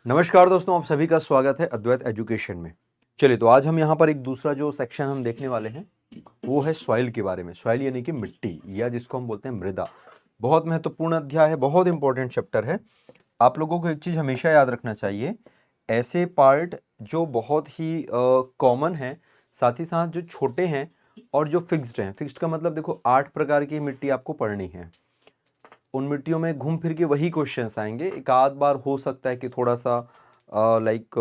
नमस्कार दोस्तों, आप सभी का स्वागत है अद्वैत एजुकेशन में। चलिए, तो आज हम यहाँ पर एक दूसरा जो सेक्शन हम देखने वाले हैं वो है सॉइल के बारे में। सॉइल यानी कि मिट्टी, या जिसको हम बोलते हैं मृदा। बहुत महत्वपूर्ण अध्याय है, बहुत इंपॉर्टेंट चैप्टर है। आप लोगों को एक चीज़ हमेशा याद रखना चाहिए, ऐसे पार्ट जो बहुत ही कॉमन हैं, साथ ही साथ जो छोटे हैं और जो फिक्स्ड हैं। फिक्स्ड का मतलब देखो, 8 प्रकार की मिट्टी आपको पढ़नी है। उन मिट्टियों में घूम फिर के वही क्वेश्चंस आएंगे। एक आध बार हो सकता है कि थोड़ा सा लाइक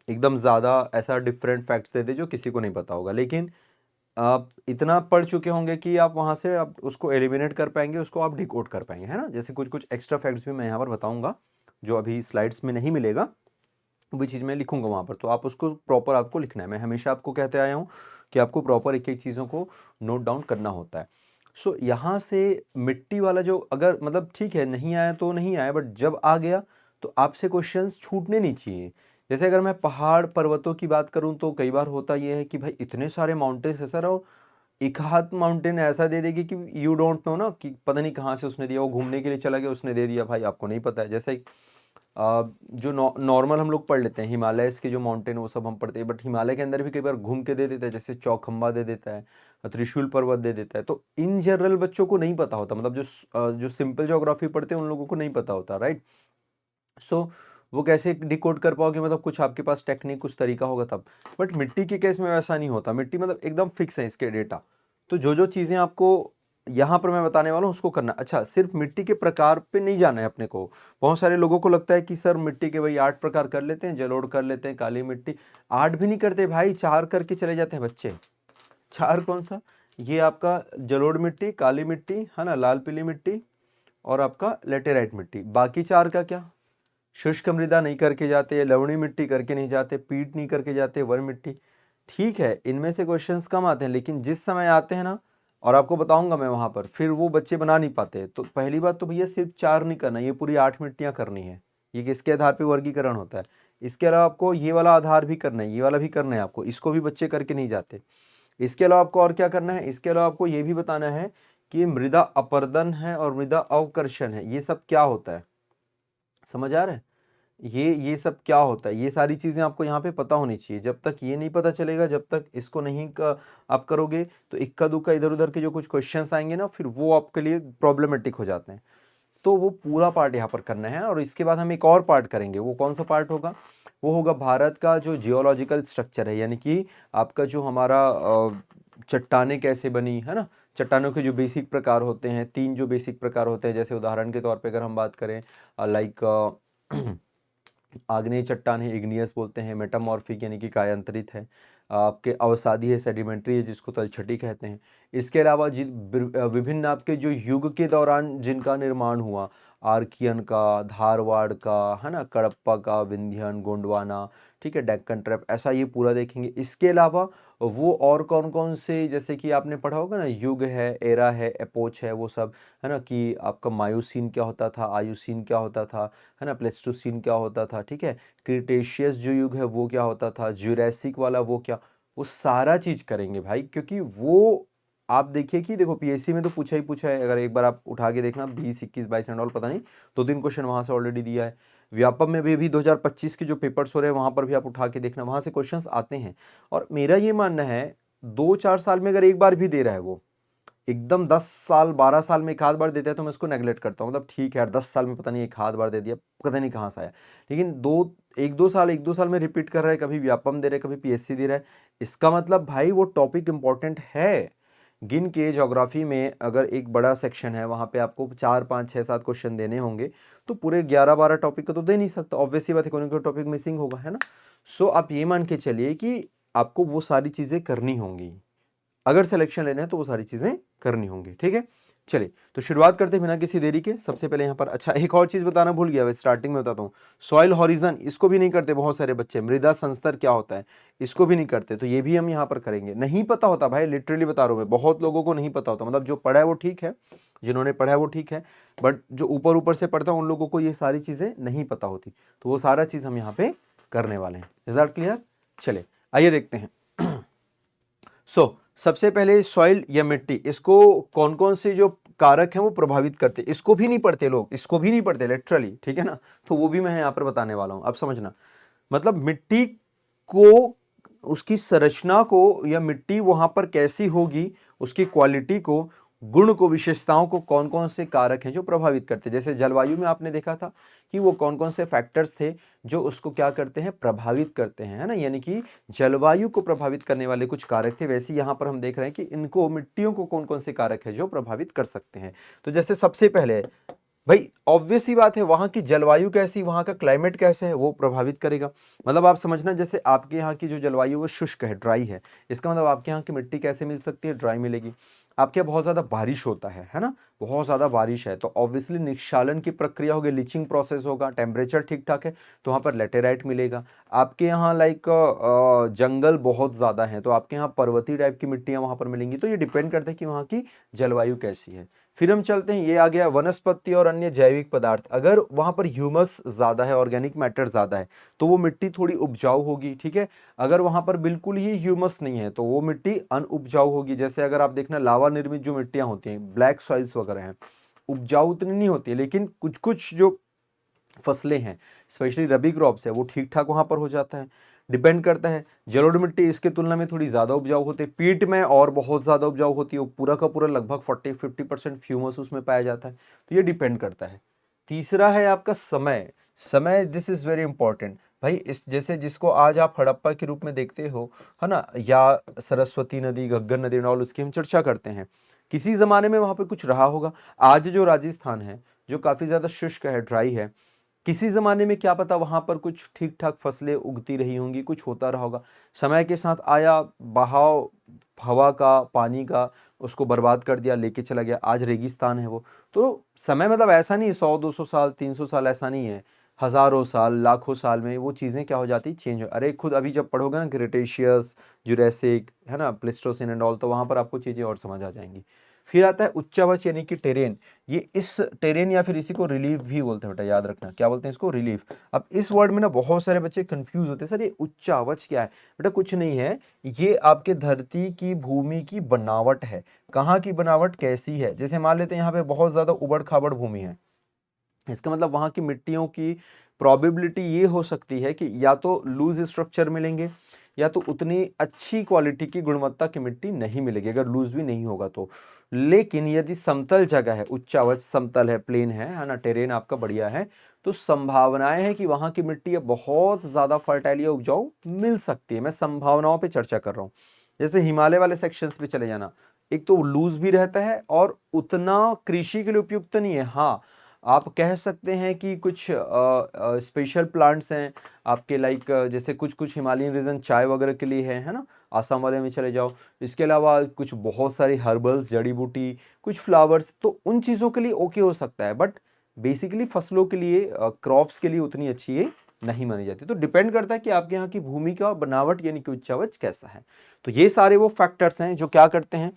एकदम ज़्यादा ऐसा डिफरेंट फैक्ट्स दे दे जो किसी को नहीं पता होगा, लेकिन आप इतना पढ़ चुके होंगे कि आप वहाँ से आप उसको एलिमिनेट कर पाएंगे, उसको आप डिकोड कर पाएंगे, है ना। जैसे कुछ कुछ एक्स्ट्रा फैक्ट्स भी मैं यहाँ पर बताऊंगा जो अभी स्लाइड्स में नहीं मिलेगा, वो भी चीज़ मैं लिखूंगा वहाँ पर, तो आप उसको प्रॉपर आपको लिखना है। मैं हमेशा आपको कहते आया हूँ कि आपको प्रॉपर एक एक चीज़ों को नोट डाउन करना होता है। सो यहाँ से मिट्टी वाला जो, अगर मतलब ठीक है नहीं आया तो नहीं आया, बट जब आ गया तो आपसे क्वेश्चंस छूटने नहीं चाहिए। जैसे अगर मैं पहाड़ पर्वतों की बात करूं तो कई बार होता यह है कि भाई इतने सारे माउंटेन्स है सर, और एक हाथ माउंटेन ऐसा दे देगी कि यू डोंट नो ना, कि पता नहीं कहाँ से उसने दिया, वो घूमने के लिए चला गया उसने दे दिया, भाई आपको नहीं पता है। जैसे जो नॉर्मल हम लोग पढ़ लेते हैं हिमालयस के जो माउंटेन वो सब हम पढ़ते हैं, बट हिमालय के अंदर भी कई बार घूम के दे देता है, जैसे चौखंबा दे देता है, त्रिशूल पर्वत दे देता है। तो इन जनरल बच्चों को नहीं पता होता, मतलब जो सिंपल ज्योग्राफी पढ़ते हैं उन लोगों को नहीं पता होता, राइट। सो वो कैसे डिकोड कर पाओगे, मतलब कुछ आपके पास टेक्निक कुछ तरीका होगा तब। बट मिट्टी के केस में वैसा नहीं होता, मिट्टी मतलब एकदम फिक्स है इसके डेटा। तो जो जो चीज़ें आपको यहाँ पर मैं बताने वाला हूँ उसको करना। अच्छा, सिर्फ मिट्टी के प्रकार पे नहीं जाना है अपने को। बहुत सारे लोगों को लगता है कि सर मिट्टी के वही 8 प्रकार कर लेते हैं, जलोढ़ कर लेते हैं, काली मिट्टी। 8 भी नहीं करते भाई, 4 करके चले जाते हैं बच्चे। 4 कौन सा? ये आपका जलोढ़ मिट्टी, काली मिट्टी है ना, लाल पीली मिट्टी, और आपका लेटेराइट मिट्टी। बाकी 4 का क्या? शुष्क मृदा नहीं करके जाते, लवणी मिट्टी करके नहीं जाते, पीट नहीं करके जाते, वर मिट्टी। ठीक है, इनमें से क्वेश्चंस कम आते हैं, लेकिन जिस समय आते हैं ना, और आपको बताऊंगा मैं वहां पर, फिर वो बच्चे बना नहीं पाते। तो पहली बात तो भैया सिर्फ 4 नहीं करना, ये पूरी 8 मिट्टियां करनी है। ये किसके आधार पे वर्गीकरण होता है। इसके अलावा आपको ये वाला आधार भी करना है, ये वाला भी करना है आपको, इसको भी बच्चे करके नहीं जाते। इसके अलावा आपको और क्या करना है, इसके अलावा आपको ये भी बताना है कि मृदा अपरदन है और मृदा अवकर्षण है, ये सब क्या होता है। समझ आ रहा है? ये सब क्या होता है, ये सारी चीज़ें आपको यहाँ पे पता होनी चाहिए। जब तक ये नहीं पता चलेगा, जब तक इसको नहीं आप करोगे, तो इक्का दुक्का इधर उधर के जो कुछ क्वेश्चंस आएंगे ना, फिर वो आपके लिए प्रॉब्लमेटिक हो जाते हैं। तो वो पूरा पार्ट यहाँ पर करना है, और इसके बाद हम एक और पार्ट करेंगे। वो कौन सा पार्ट होगा? वो होगा भारत का जो जियोलॉजिकल स्ट्रक्चर है, यानी कि आपका जो हमारा चट्टानें कैसे बनी है ना। चट्टानों के जो बेसिक प्रकार होते हैं, 3 जो बेसिक प्रकार होते हैं, जैसे उदाहरण के तौर पे अगर हम बात करें, लाइक आग्नेय चट्टान है, इग्नियस बोलते हैं। मेटामॉर्फिक यानी कि कायांतरित है। आपके अवसादी है, सेडिमेंट्री है, जिसको तलछटी कहते हैं। इसके अलावा विभिन्न आपके जो युग के दौरान जिनका निर्माण हुआ, आर्कियन का, धारवाड़ का, है ना, कडप्पा का, विंध्यन, गोंडवाना, ठीक है, डेक्कन ट्रैप, ऐसा ये पूरा देखेंगे। इसके अलावा वो और कौन कौन से, जैसे कि आपने पढ़ा होगा ना, युग है, एरा है, एपोच है, वो सब, है ना, कि आपका मायूसीन क्या होता था, आयुसीन क्या होता था, है ना, प्लेस्टोसीन क्या होता था, ठीक है, क्रिटेशियस जो युग है वो क्या होता था, ज्यूरैसिक वाला वो क्या, वो सारा चीज करेंगे भाई। क्योंकि वो आप देखिए कि देखो पीएससी में तो पूछा ही पूछा है, अगर एक बार आप उठा के देखना 20 21 22 एंड ऑल, पता नहीं 2 3 क्वेश्चन वहां से ऑलरेडी दिया है। व्यापम में भी 2025 के जो पेपर्स हो रहे हैं वहां पर भी आप उठा के देखना, वहां से क्वेश्चंस आते हैं। और मेरा ये मानना है, 2 4 साल में अगर एक बार भी दे रहा है वो, एकदम 10 साल 12 साल में एक आध बार देता है तो मैं उसको नेगलेक्ट करता हूँ। मतलब ठीक है यार, 10 साल में पता नहीं एक आध बार दे दिया, पता नहीं कहाँ से आया। लेकिन 1 2 साल में रिपीट कर रहा है, कभी व्यापम दे रहा है, कभी पीएससी दे रहा है, इसका मतलब भाई वो टॉपिक इंपॉर्टेंट है। गिन के ज्योग्राफी में अगर एक बड़ा सेक्शन है, वहां पे आपको 4 5 6 7 क्वेश्चन देने होंगे, तो पूरे 11 12 टॉपिक का तो दे नहीं सकता, ऑब्वियसली बात है, कोई ना कोई टॉपिक मिसिंग होगा, है ना। सो आप ये मान के चलिए कि आपको वो सारी चीजें करनी होंगी, अगर सिलेक्शन लेना है तो वो सारी चीजें करनी होंगी, ठीक है। चलिए, तो शुरुआत करते हैं बिना किसी देरी के। सबसे पहले यहाँ पर, अच्छा एक और चीज बताना भूल गया, स्टार्टिंग में बताता हूँ। सॉइल हॉरिजन, इसको भी नहीं करते बहुत सारे बच्चे। मृदा संस्तर क्या होता है, इसको भी नहीं करते, तो ये भी हम यहाँ पर करेंगे। नहीं पता होता भाई, लिटरली बता रहा हूँ मैं, बहुत लोगों को नहीं पता होता। मतलब जो पढ़ा है वो ठीक है, जिन्होंने पढ़ा है वो ठीक है, बट जो ऊपर ऊपर से पढ़ता है उन लोगों को ये सारी चीजें नहीं पता होती। तो वो सारा चीज हम यहाँ पे करने वाले हैं। Result clear? चलिए आइए देखते हैं। सबसे पहले सॉइल या मिट्टी, इसको कौन कौन सी जो कारक हैं वो प्रभावित करते, इसको भी नहीं पढ़ते लोग, इसको भी नहीं पढ़ते लिटरली, ठीक है ना। तो वो भी मैं यहाँ पर बताने वाला हूँ, अब समझना। मतलब मिट्टी को, उसकी संरचना को, या मिट्टी वहां पर कैसी होगी, उसकी क्वालिटी को, गुण को, विशेषताओं को कौन कौन से कारक हैं जो प्रभावित करते हैं। जैसे जलवायु में आपने देखा था कि वो कौन कौन से फैक्टर्स थे जो उसको क्या करते हैं, प्रभावित करते हैं, है ना। यानी कि जलवायु को प्रभावित करने वाले कुछ कारक थे, वैसे यहाँ पर हम देख रहे हैं कि इनको, मिट्टियों को कौन कौन से कारक है जो प्रभावित कर सकते हैं। तो जैसे सबसे पहले भाई ऑब्वियस ही बात है, वहां की जलवायु कैसी, वहां का क्लाइमेट कैसे है, वो प्रभावित करेगा। मतलब आप समझना, जैसे आपके यहाँ की जो जलवायु वो शुष्क है, ड्राई है, इसका मतलब आपके यहाँ की मिट्टी कैसे मिल सकती है, ड्राई मिलेगी। आपके यहाँ बहुत ज्यादा बारिश होता है ना, बहुत ज्यादा बारिश है तो ऑब्वियसली निक्षालन की प्रक्रिया होगी, लीचिंग प्रोसेस होगा, टेम्परेचर ठीक ठाक है तो वहाँ पर लेटेराइट मिलेगा। आपके यहाँ लाइक जंगल बहुत ज्यादा है तो आपके यहाँ पर्वतीय टाइप की मिट्टियां वहां पर मिलेंगी। तो ये डिपेंड करता है कि वहाँ की जलवायु कैसी है। फिर हम चलते हैं, ये आ गया वनस्पति और अन्य जैविक पदार्थ। अगर वहां पर ह्यूमस ज्यादा है, ऑर्गेनिक मैटर ज्यादा है, तो वो मिट्टी थोड़ी उपजाऊ होगी, ठीक है। अगर वहां पर बिल्कुल ही ह्यूमस नहीं है तो वो मिट्टी अनउपजाऊ होगी। जैसे अगर आप देखना, लावा निर्मित जो मिट्टियां होती हैं, ब्लैक सॉइल्स वगैरह हैं, उपजाऊ उतनी नहीं होती है, लेकिन कुछ कुछ जो फसलें हैं, स्पेशली रबी क्रॉप्स है, वो ठीक ठाक वहां पर हो जाता है। डिपेंड करता है, जलोढ़ मिट्टी इसके तुलना में थोड़ी ज्यादा उपजाऊ होती है, पीट में और बहुत ज्यादा उपजाऊ होती है, वो पूरा का पूरा लगभग 40-50% फ्यूमस उसमें पाया जाता है। तो ये डिपेंड करता है। तीसरा है आपका समय। समय, दिस इज वेरी इंपॉर्टेंट भाई। इस जैसे जिसको आज आप हड़प्पा के रूप में देखते हो, है ना, या सरस्वती नदी, घग्गर नदी और उसकी हम चर्चा करते हैं, किसी जमाने में वहां पर कुछ रहा होगा। आज जो राजस्थान है, जो काफी ज्यादा शुष्क है, ड्राई है, किसी जमाने में क्या पता वहां पर कुछ ठीक ठाक फसलें उगती रही होंगी, कुछ होता रहा होगा। समय के साथ आया बहाव हवा का, पानी का, उसको बर्बाद कर दिया, लेके चला गया, आज रेगिस्तान है वो। तो समय मतलब ऐसा नहीं 100-200 साल 300 साल, ऐसा नहीं है, हजारों साल, लाखों साल में वो चीजें क्या हो जाती, चेंज हो। अरे खुद अभी जब पढ़ोगे ना क्रिटेशियस, जुरैसिक, है ना, प्लेस्टोसिन एंड ऑल, तो वहां पर आपको चीजें और समझ आ जाएंगी। फिर आता है उच्चावच यानी कि टेरेन। ये इस टेरेन या फिर इसी को रिलीफ भी बोलते हैं बेटा, याद रखना क्या बोलते हैं इसको, रिलीफ। अब इस वर्ड में ना बहुत सारे बच्चे कंफ्यूज होते हैं, सर ये उच्चावच क्या है। बेटा कुछ नहीं है, ये आपके धरती की, भूमि की बनावट है। कहाँ की बनावट कैसी है, जैसे मान लेते हैं यहाँ पे बहुत ज्यादा उबड़ खाबड़ भूमि है, इसका मतलब वहां की मिट्टियों की प्रोबेबिलिटी ये हो सकती है कि या तो लूज स्ट्रक्चर मिलेंगे, या तो उतनी अच्छी क्वालिटी की, गुणवत्ता की मिट्टी नहीं मिलेगी, अगर लूज भी नहीं होगा तो। लेकिन यदि समतल जगह है, उच्चावच समतल है, प्लेन है ना, टेरेन आपका बढ़िया है, तो संभावनाएं है कि वहां की मिट्टी बहुत ज्यादा फर्टाइल या उपजाऊ मिल सकती है। मैं संभावनाओं पे चर्चा कर रहा हूँ। जैसे हिमालय वाले सेक्शंस पे चले जाना, एक तो लूज भी रहता है और उतना कृषि के लिए उपयुक्त नहीं है। हाँ, आप कह सकते हैं कि कुछ स्पेशल प्लांट्स हैं आपके, लाइक जैसे कुछ कुछ हिमालयन रीजन चाय वगैरह के लिए है ना, आसाम वाले में चले जाओ। इसके अलावा कुछ बहुत सारी हर्बल्स, जड़ी बूटी, कुछ फ्लावर्स, तो उन चीज़ों के लिए ओके हो सकता है, बट बेसिकली फसलों के लिए, क्रॉप्स के लिए उतनी अच्छी ये नहीं मानी जाती। तो डिपेंड करता है कि आपके यहाँ की भूमि का बनावट यानी कि उच्चावच कैसा है। तो ये सारे वो फैक्टर्स हैं जो क्या करते हैं,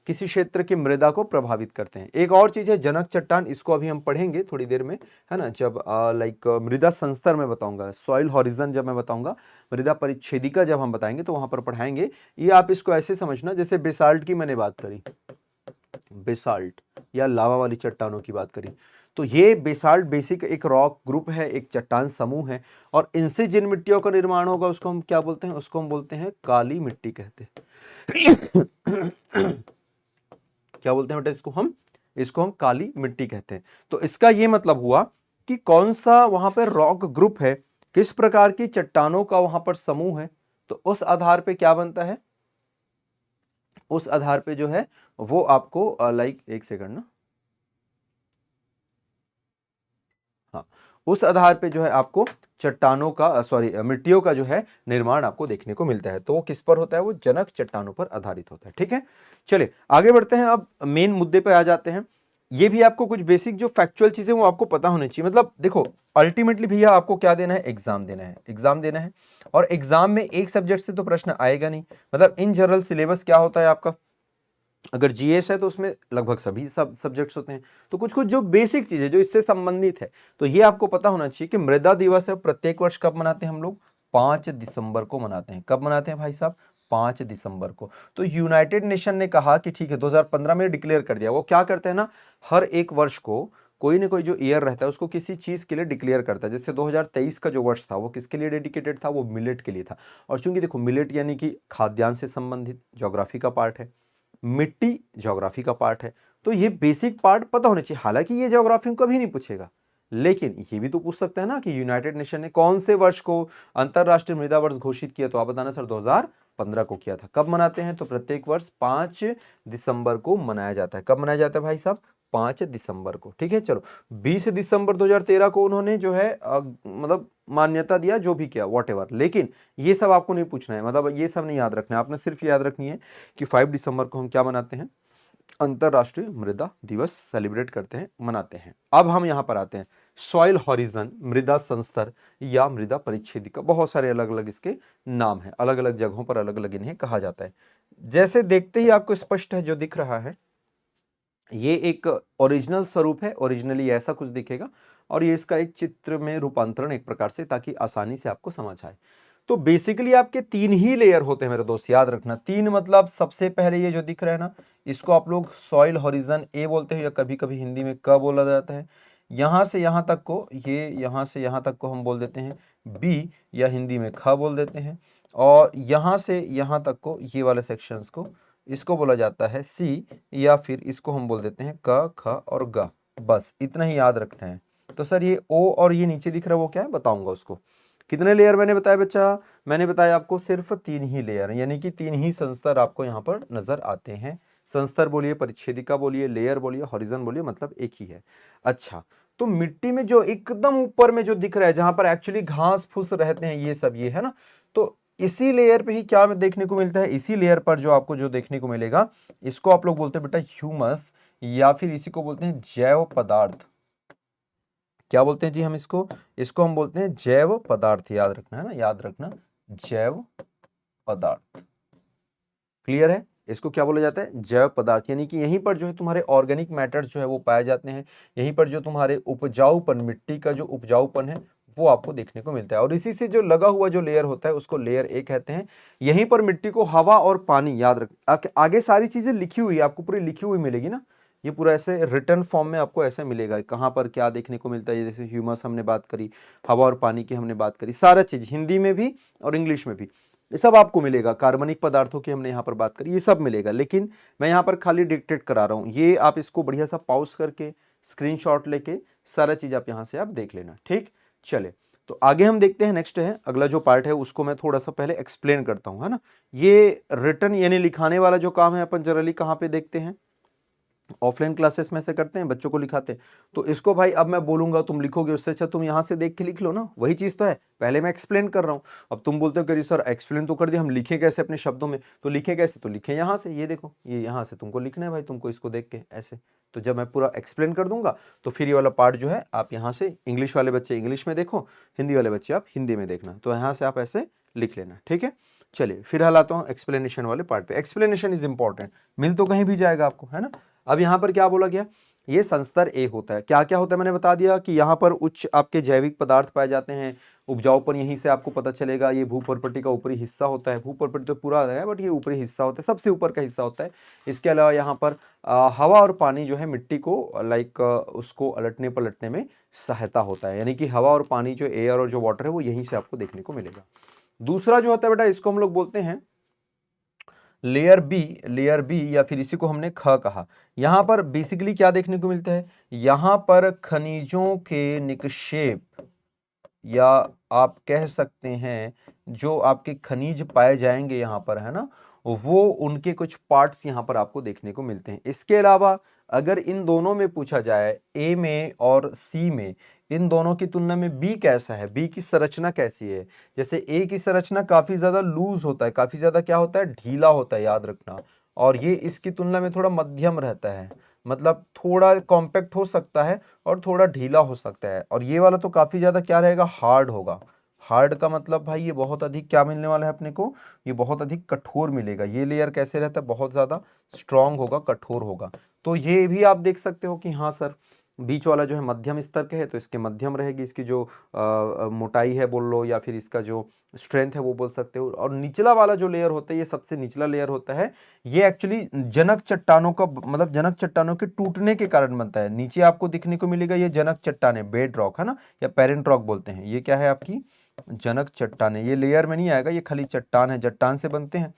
किसी क्षेत्र की मृदा को प्रभावित करते हैं। एक और चीज है जनक चट्टान, इसको अभी हम पढ़ेंगे थोड़ी देर में, है ना, जब लाइक मृदा संस्तर में बताऊंगा, सॉइल हॉरिजन जब मैं बताऊंगा, मृदा परिच्छेदिका जब हम बताएंगे तो वहां पर पढ़ाएंगे। ये आप इसको ऐसे समझना, जैसे बेसाल्ट की मैंने बात करी, बेसाल्ट या लावा वाली चट्टानों की बात करी, तो ये बेसाल्ट बेसिक एक रॉक ग्रुप है, एक चट्टान समूह है, और इनसे जिन मिट्टियों का निर्माण होगा उसको हम क्या बोलते हैं, उसको हम बोलते हैं काली मिट्टी कहते हैं। क्या बोलते हैं बेटा इसको हम काली मिट्टी कहते हैं। तो इसका ये मतलब हुआ कि कौन सा वहां पर रॉक ग्रुप है, किस प्रकार की चट्टानों का वहां पर समूह है, तो उस आधार पे क्या बनता है, उस आधार पे जो है वो आपको लाइक एक सेकंड ना, हाँ, उस आधार पे जो है आपको चट्टानों का, सॉरी, मिट्टियों का जो है निर्माण आपको देखने को मिलता है। तो वो किस पर होता है, वो जनक चट्टानों पर आधारित होता है। ठीक है, चलिए आगे बढ़ते हैं, अब मेन मुद्दे पे आ जाते हैं। ये भी आपको कुछ बेसिक जो फैक्चुअल चीजें वो आपको पता होनी चाहिए। मतलब देखो, अल्टीमेटली भैया आपको क्या देना है, एग्जाम देना है, एग्जाम देना है, और एग्जाम में एक सब्जेक्ट से तो प्रश्न आएगा नहीं। मतलब इन जनरल सिलेबस क्या होता है आपका, अगर जीएस है तो उसमें लगभग सभी सब्जेक्ट्स होते हैं, तो कुछ कुछ जो बेसिक चीजें जो इससे संबंधित है, तो ये आपको पता होना चाहिए कि मृदा दिवस है प्रत्येक वर्ष कब मनाते हैं हम लोग, 5 दिसंबर को मनाते हैं। कब मनाते हैं भाई साहब, 5 दिसंबर को। तो यूनाइटेड नेशन ने कहा कि ठीक है 2015 में डिक्लेयर कर दिया। वो क्या करते हैं ना, हर एक वर्ष को कोई ना कोई जो ईयर रहता है उसको किसी चीज के लिए डिक्लेयर करता है। जैसे 2023 का जो वर्ष था वो किसके लिए डेडिकेटेड था, वो मिलेट के लिए था। और चूंकि देखो मिलेट यानी कि खाद्यान्न से संबंधित ज्योग्राफी का पार्ट है, मिट्टी ज्योग्राफी का पार्ट है, तो ये बेसिक पार्ट पता होने चाहिए। हालांकि ये ज्योग्राफी कभी नहीं पूछेगा, लेकिन ये भी तो पूछ सकते हैं ना कि यूनाइटेड नेशन ने कौन से वर्ष को अंतरराष्ट्रीय मृदा वर्ष घोषित किया। तो आप बताना सर 2015 को किया था। कब मनाते हैं, तो प्रत्येक वर्ष 5 दिसंबर को मनाया जाता है। कब मनाया जाता है भाई साहब, 5 दिसंबर को। ठीक है, चलो 20 दिसंबर 2013 को उन्होंने जो है मतलब मान्यता दिया, जो भी किया वॉटेवर। लेकिन ये सब आपको नहीं पूछना है, मतलब ये सब नहीं याद रखना है, आपने सिर्फ याद रखनी है कि 5 दिसंबर को हम क्या मनाते हैं, अंतरराष्ट्रीय मृदा दिवस सेलिब्रेट करते हैं, मनाते हैं। अब हम यहां पर आते हैं सॉइल हॉरिजन, मृदा संस्तर या मृदा परिच्छेदिका। बहुत सारे अलग अलग इसके नाम हैं, अलग अलग जगहों पर अलग अलग इन्हें कहा जाता है। जैसे देखते ही आपको स्पष्ट है, जो दिख रहा है ये एक ओरिजिनल स्वरूप है, ओरिजिनली ऐसा कुछ दिखेगा, और ये इसका एक चित्र में रूपांतरण एक प्रकार से, ताकि आसानी से आपको समझ आए। तो बेसिकली आपके 3 ही लेयर होते हैं मेरे दोस्त, याद रखना। 3 मतलब सबसे पहले ये जो दिख रहा है ना, इसको आप लोग सॉइल हॉरिजन ए बोलते हैं, या कभी कभी हिंदी में क बोला जाता है। यहां से यहां तक को, ये यहां से यहां तक को हम बोल देते हैं बी, या हिंदी में ख बोल देते हैं। और यहां से यहां तक को, ये वाले सेक्शंस को, इसको बोला जाता है सी, या फिर इसको हम बोल देते हैं क, ख और ग। बस इतना ही याद रखना है। तो सर ये ओ और ये नीचे दिख रहा है वो क्या है, बताऊंगा उसको। कितने लेयर मैंने बताया बच्चा, मैंने बताया आपको सिर्फ 3 ही लेयर, यानी कि 3 ही संस्तर आपको यहाँ पर नजर आते हैं। संस्तर बोलिए, परिच्छेदिका बोलिए, लेयर बोलिए, हॉरिजन बोलिए, मतलब एक ही है। अच्छा, तो मिट्टी में जो एकदम ऊपर में जो दिख रहा है, जहां पर एक्चुअली घास फूस रहते हैं, ये सब ये है ना, तो इसी लेयर पे ही क्या देखने को मिलता है, इसी लेयर पर जो आपको जो देखने को मिलेगा, इसको आप लोग बोलते हैं बेटा ह्यूमस, या फिर इसी को बोलते हैं जैव पदार्थ। क्या बोलते हैं जी हम इसको, इसको हम बोलते हैं जैव पदार्थ। याद रखना है ना, याद रखना, जैव पदार्थ। क्लियर है, इसको क्या बोला जाता है, जैव पदार्थ। यानी कि यहीं पर जो है तुम्हारे ऑर्गेनिक मैटर जो है वो पाए जाते हैं, यहीं पर जो तुम्हारे उपजाऊपन, मिट्टी का जो उपजाऊपन है वो आपको देखने को मिलता है। और इसी से जो लगा हुआ जो लेयर होता है उसको लेयर ए कहते हैं। यहीं पर मिट्टी को हवा और पानी, याद रख, आगे सारी चीजें लिखी हुई है, आपको पूरी लिखी हुई मिलेगी ना, ये पूरा ऐसे रिटर्न फॉर्म में आपको ऐसे मिलेगा, कहाँ पर क्या देखने को मिलता है। जैसे ह्यूमस हमने बात करी, हवा और पानी की हमने बात करी, सारा चीज हिंदी में भी और इंग्लिश में भी ये सब आपको मिलेगा। कार्बनिक पदार्थों की हमने यहाँ पर बात करी, ये सब मिलेगा, लेकिन मैं यहाँ पर खाली डिक्टेट करा रहा हूँ। ये आप इसको बढ़िया सा पॉज करके स्क्रीनशॉट लेके सारा चीज आप यहाँ से आप देख लेना। ठीक, चले तो आगे हम देखते हैं। नेक्स्ट है अगला जो पार्ट है, उसको मैं थोड़ा सा पहले एक्सप्लेन करता हूँ, है ना। ये रिटर्न यानी लिखाने वाला जो काम है अपन जनरली कहाँ पे देखते हैं, ऑफलाइन क्लासेस में से करते हैं, बच्चों को लिखाते हैं। तो इसको भाई अब मैं बोलूंगा तुम लिखोगे, उससे अच्छा तुम यहाँ से देख के लिख लो ना, वही चीज तो है। पहले मैं एक्सप्लेन कर रहा हूँ, अब तुम बोलते हो कि सर एक्सप्लेन तो कर दिया, हम लिखे कैसे अपने शब्दों में, तो लिखे कैसे, तो लिखे यहाँ से, ये देखो, ये यहाँ से तुमको लिखना है भाई, तुमको इसको देख के ऐसे। तो जब मैं पूरा एक्सप्लेन कर दूंगा तो फिर ये वाला पार्ट जो है आप यहाँ से, इंग्लिश वाले बच्चे इंग्लिश में देखो, हिंदी वाले बच्चे आप हिंदी में देखना, तो यहाँ से आप ऐसे लिख लेना। ठीक है, चलिए फिलहाल आता हूँ एक्सप्लेनेशन वाले पार्ट पे। एक्सप्लेनेशन इज इंपॉर्टेंट, मिल तो कहीं भी जाएगा आपको, है ना। अब यहाँ पर क्या बोला गया, ये संस्तर ए होता है। क्या क्या होता है मैंने बता दिया कि यहाँ पर उच्च आपके जैविक पदार्थ पाए जाते हैं, उपजाऊपन यहीं से आपको पता चलेगा। ये भूप्रपट्टी का ऊपरी हिस्सा होता है, भूप्रपट्टी तो पूरा है बट ये ऊपरी हिस्सा होता है, सबसे ऊपर का हिस्सा होता है। इसके अलावा यहाँ पर हवा और पानी जो है मिट्टी को लाइक उसको अलटने पलटने में सहायता होता है, यानी कि हवा और पानी जो एयर और जो वाटर है वो यहीं से आपको देखने को मिलेगा। दूसरा जो होता है बेटा, इसको हम लोग बोलते हैं लेयर बी, लेयर बी, या फिर इसी को हमने ख कहा। यहां पर बेसिकली क्या देखने को मिलता है, यहां पर खनिजों के निक्षेप, या आप कह सकते हैं जो आपके खनिज पाए जाएंगे यहां पर, है ना, वो उनके कुछ पार्ट्स यहां पर आपको देखने को मिलते हैं। इसके अलावा अगर इन दोनों में पूछा जाए, ए में और सी में, इन दोनों की तुलना में बी कैसा है, बी की संरचना कैसी है। जैसे ए की संरचना काफी ज्यादा लूज होता है, काफी ज्यादा क्या होता है, ढीला होता है, याद रखना। और ये इसकी तुलना में थोड़ा मध्यम रहता है, मतलब थोड़ा कॉम्पैक्ट हो सकता है और थोड़ा ढीला हो सकता है। और ये वाला तो काफी ज्यादा क्या रहेगा, हार्ड होगा। हार्ड का मतलब भाई ये बहुत अधिक क्या मिलने वाला है अपने को, ये बहुत अधिक कठोर मिलेगा। ये लेयर कैसे रहता है, बहुत ज्यादा स्ट्रांग होगा, कठोर होगा। तो ये भी आप देख सकते हो कि हाँ सर बीच वाला जो है मध्यम स्तर के है, तो इसके मध्यम रहेगी, इसकी जो मोटाई है बोल लो, या फिर इसका जो स्ट्रेंथ है वो बोल सकते हो। और निचला वाला जो लेयर होता है, ये सबसे निचला लेयर होता है, ये एक्चुअली जनक चट्टानों का मतलब जनक चट्टानों के टूटने के कारण बनता है। नीचे आपको दिखने को मिलेगा ये जनक चट्टाने, बेड रॉक है ना, या पेरेंट रॉक बोलते हैं। ये क्या है आपकी जनक चट्टाने, ये लेयर में नहीं आएगा, ये खाली चट्टान है, चट्टान से बनते हैं।